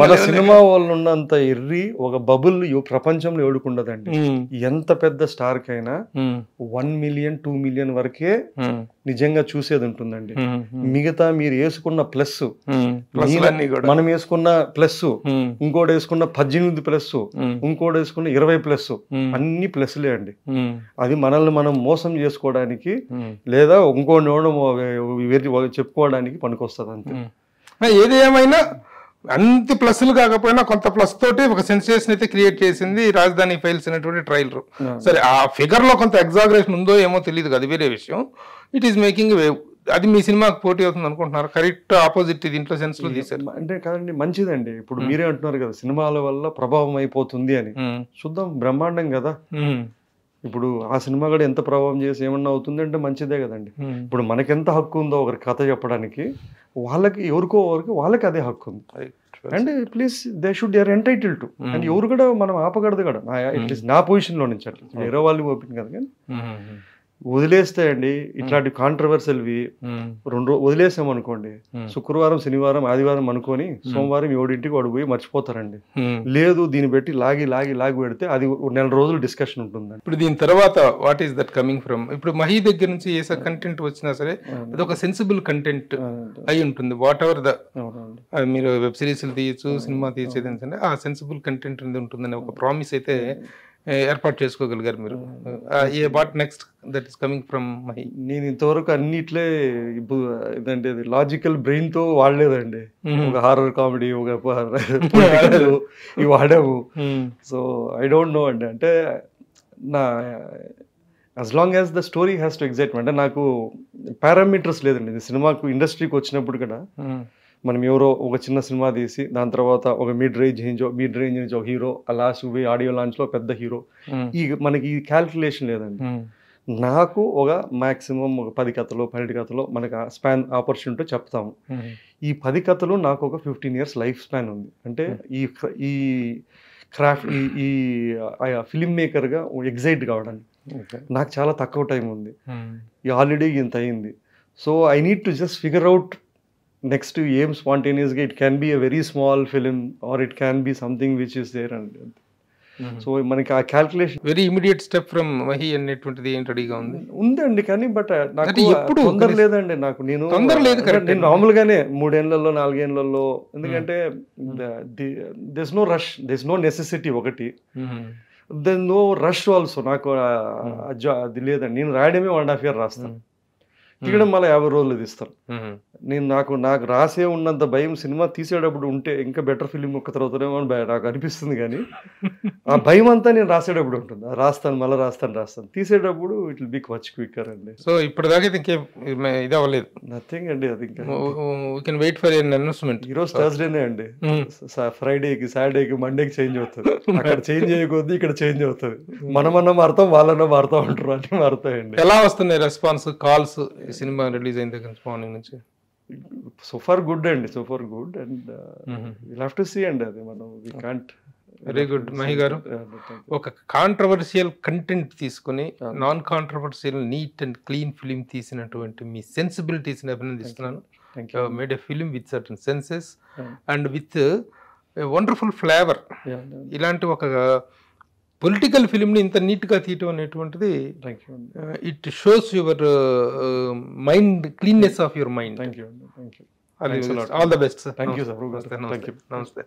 మన సినిమా వాళ్ళు ఉన్నంత ఎర్రి ఒక బబుల్ ప్రపంచంలో ఎవడుకుండదండి. ఎంత పెద్ద స్టార్ కైనా 1 million 2 million వరకే నిజంగా చూసేది ఉంటుందండి. మిగతా మీరు వేసుకున్న ప్లస్, మనం వేసుకున్న ప్లస్, ఇంకోటి వేసుకున్న 18+, ఇంకోటి వేసుకున్న 20+, అన్ని ప్లస్లే అండి. అది మనల్ని మనం మోసం చేసుకోవడానికి లేదా ఇంకోటి చెప్పుకోవడానికి పనికొస్తుంది అంతే. ఏది ఏమైనా అంత ప్లస్లు కాకపోయినా కొంత ప్లస్ తోటి ఒక సెన్సేషన్ అయితే క్రియేట్ చేసింది రాజధాని ఫైల్స్ అనేటువంటి ట్రైలర్. సరే, ఆ ఫిగర్ లో కొంత ఎగ్జాగరేషన్ ఉందో ఏమో తెలియదు, అది వేరే విషయం. It is making wave. అది మీ సినిమాకి పోటీ అవుతుంది అనుకుంటున్నారు? కరెక్ట్ ఆపోజిట్ దీంట్లో సెన్స్ లో తీసారు అంటే కాదండి, మంచిదండి. ఇప్పుడు మీరే అంటున్నారు కదా సినిమాల వల్ల ప్రభావం అయిపోతుంది అని. చూద్దాం, బ్రహ్మాండం కదా. ఇప్పుడు ఆ సినిమా కూడా ఎంత ప్రభావం చేసి ఏమన్నా అవుతుంది అంటే మంచిదే కదండి. ఇప్పుడు మనకెంత హక్కు ఉందో ఒకరి కథ చెప్పడానికి, వాళ్ళకి వాళ్ళకి అదే హక్కు ఉంది. And please they should are entitle to. And ఎవరు కూడా మనం ఆపకూడదు కూడా. అట్లీస్ట్ నా పొజిషన్ లో నుంచి అట్లా వేరే వాళ్ళు ఓపెన్ కదా, కానీ వదిలేస్తాయండి ఇట్లాంటి కాంట్రవర్సల్వి. 2 రోజులు వదిలేసాం అనుకోండి, శుక్రవారం శనివారం ఆదివారం అనుకొని సోమవారం 7ంటికి వాడు పోయి మర్చిపోతారండి. లేదు, దీన్ని పెట్టి లాగి పెడితే అది 1 నెల రోజులు డిస్కషన్ ఉంటుంది. ఇప్పుడు దీని తర్వాత what is that coming from? ఇప్పుడు మహి దగ్గర నుంచి ఏ కంటెంట్ వచ్చినా సరే అది ఒక సెన్సిబుల్ కంటెంట్ అయి ఉంటుంది. వాట్ ఎవర్ ద, మీరు వెబ్ సిరీస్లు తీయచ్చు, సినిమా తీసేది ఏంటంటే ఆ సెన్సిబుల్ కంటెంట్ అనేది ఉంటుందని ఒక ప్రామిస్ అయితే ఏర్పాటు చేసుకోగలిగారు మీరు. What next that is coming from Mahi? నేను ఇంతవరకు అన్నిట్లే ఇదంటే లాజికల్ బ్రెయిన్ తో వాడలేదండి. ఒక హారర్ కామెడీ, ఒక ఇవి వాడాము. సో ఐ డోంట్ నో అండి. అంటే నా as long as the story has to excite. అంటే నాకు పారామీటర్స్ లేదండి. సినిమాకు ఇండస్ట్రీకి వచ్చినప్పుడు కూడా మనం ఎవరో ఒక చిన్న సినిమా తీసి దాని తర్వాత ఒక మిడ్ రేంజ్ నుంచి ఒక హీరో, ఆ లాస్ట్ ఆడియో లాంచ్ లో పెద్ద హీరో, మనకి ఈ క్యాల్కులేషన్ లేదండి. నాకు ఒక మ్యాక్సిమం ఒక 10 కథలు 12 కథలు మనకు స్పాన్ ఆపర్చునిటీ చెప్తాము. ఈ 10 కథలు నాకు ఒక 15 years లైఫ్ స్పాన్ ఉంది. అంటే ఈ క్రాఫ్ట్ ఈ ఫిలిం మేకర్గా ఎగ్జైట్ కావడానికి నాకు చాలా తక్కువ టైం ఉంది. ఆల్రెడీ ఇంత అయింది. So I need to just figure out next ఏం స్పాంటేనియస్గా. It can be a very small film or it can be something which is there and so మనకి ఆ calculation very immediate step from Mahi అనేటువంటిది ఏం రెడీగా ఉంది ఉందండి. కానీ బట్ నాకు అంటే ఎప్పుడు తొందర లేదండి. నాకు నేను తొందర లేదు, correct. నేను నార్మల్గానే 3 ఏళ్లలో 4 ఏళ్లలో, ఎందుకంటే this no rush, this no necessity. ఒకటి దెన్ నో రష్ ఆల్సో. నాకు అది లేదండి. నేను రాయడమే 1.5 year రాస్తాను, తీయడం మళ్ళీ 50 రోజులు తీస్తాను. నేను నాకు రాసే ఉన్నంత భయం సినిమా తీసేటప్పుడు ఉంటే ఇంకా బెటర్ ఫిలిం ఒక్క తర్వాతనేమో అని నాకు అనిపిస్తుంది. కానీ ఆ భయం అంతా నేను రాసేటప్పుడు ఉంటుంది. రాస్తాను, మళ్ళీ రాస్తాను. తీసేటప్పుడు it will be much quicker అండి. సో ఇప్పటిదాకా ఇంకేం ఇది అవ్వలేదు, నథింగ్ అండి. అది ఇంకా we can wait for an announcement. ఈరోజు థర్స్డేనే అండి. ఫ్రైడేకి, సాటర్డేకి, మండేకి చేంజ్ అవుతుంది. అక్కడ చేంజ్ చేయకొద్ది ఇక్కడ చేంజ్ అవుతుంది. మనమన్నా మారుతాం, వాళ్ళన్నా మారుతా ఉంటారు, అన్నీ మారుతాయండి. ఎలా వస్తున్నాయి రెస్పాన్స్, కాల్స్ సినిమా రిలీజ్ అయిన దగ్గర మార్నింగ్ నుంచి? సో ఫార్ గుడ్ అండి, so far good. And will have to see అండి. అది మనం we can't. Very good Mahi garu. ఒక కాంట్రవర్షియల్ కంటెంట్ తీసుకుని non controversial neat and clean film తీసినటువంటి మీ సెన్సిబిలిటీస్ని అభినందిస్తున్నాను. Made a film with certain senses and with wonderful flavour. ఇలాంటి ఒక పొలిటికల్ ఫిలింని ఇంత నీట్గా తీయటం అనేటువంటిది it shows your mind, cleanness of your mind. Thank you. All the best. Thank you sir. నమస్తే.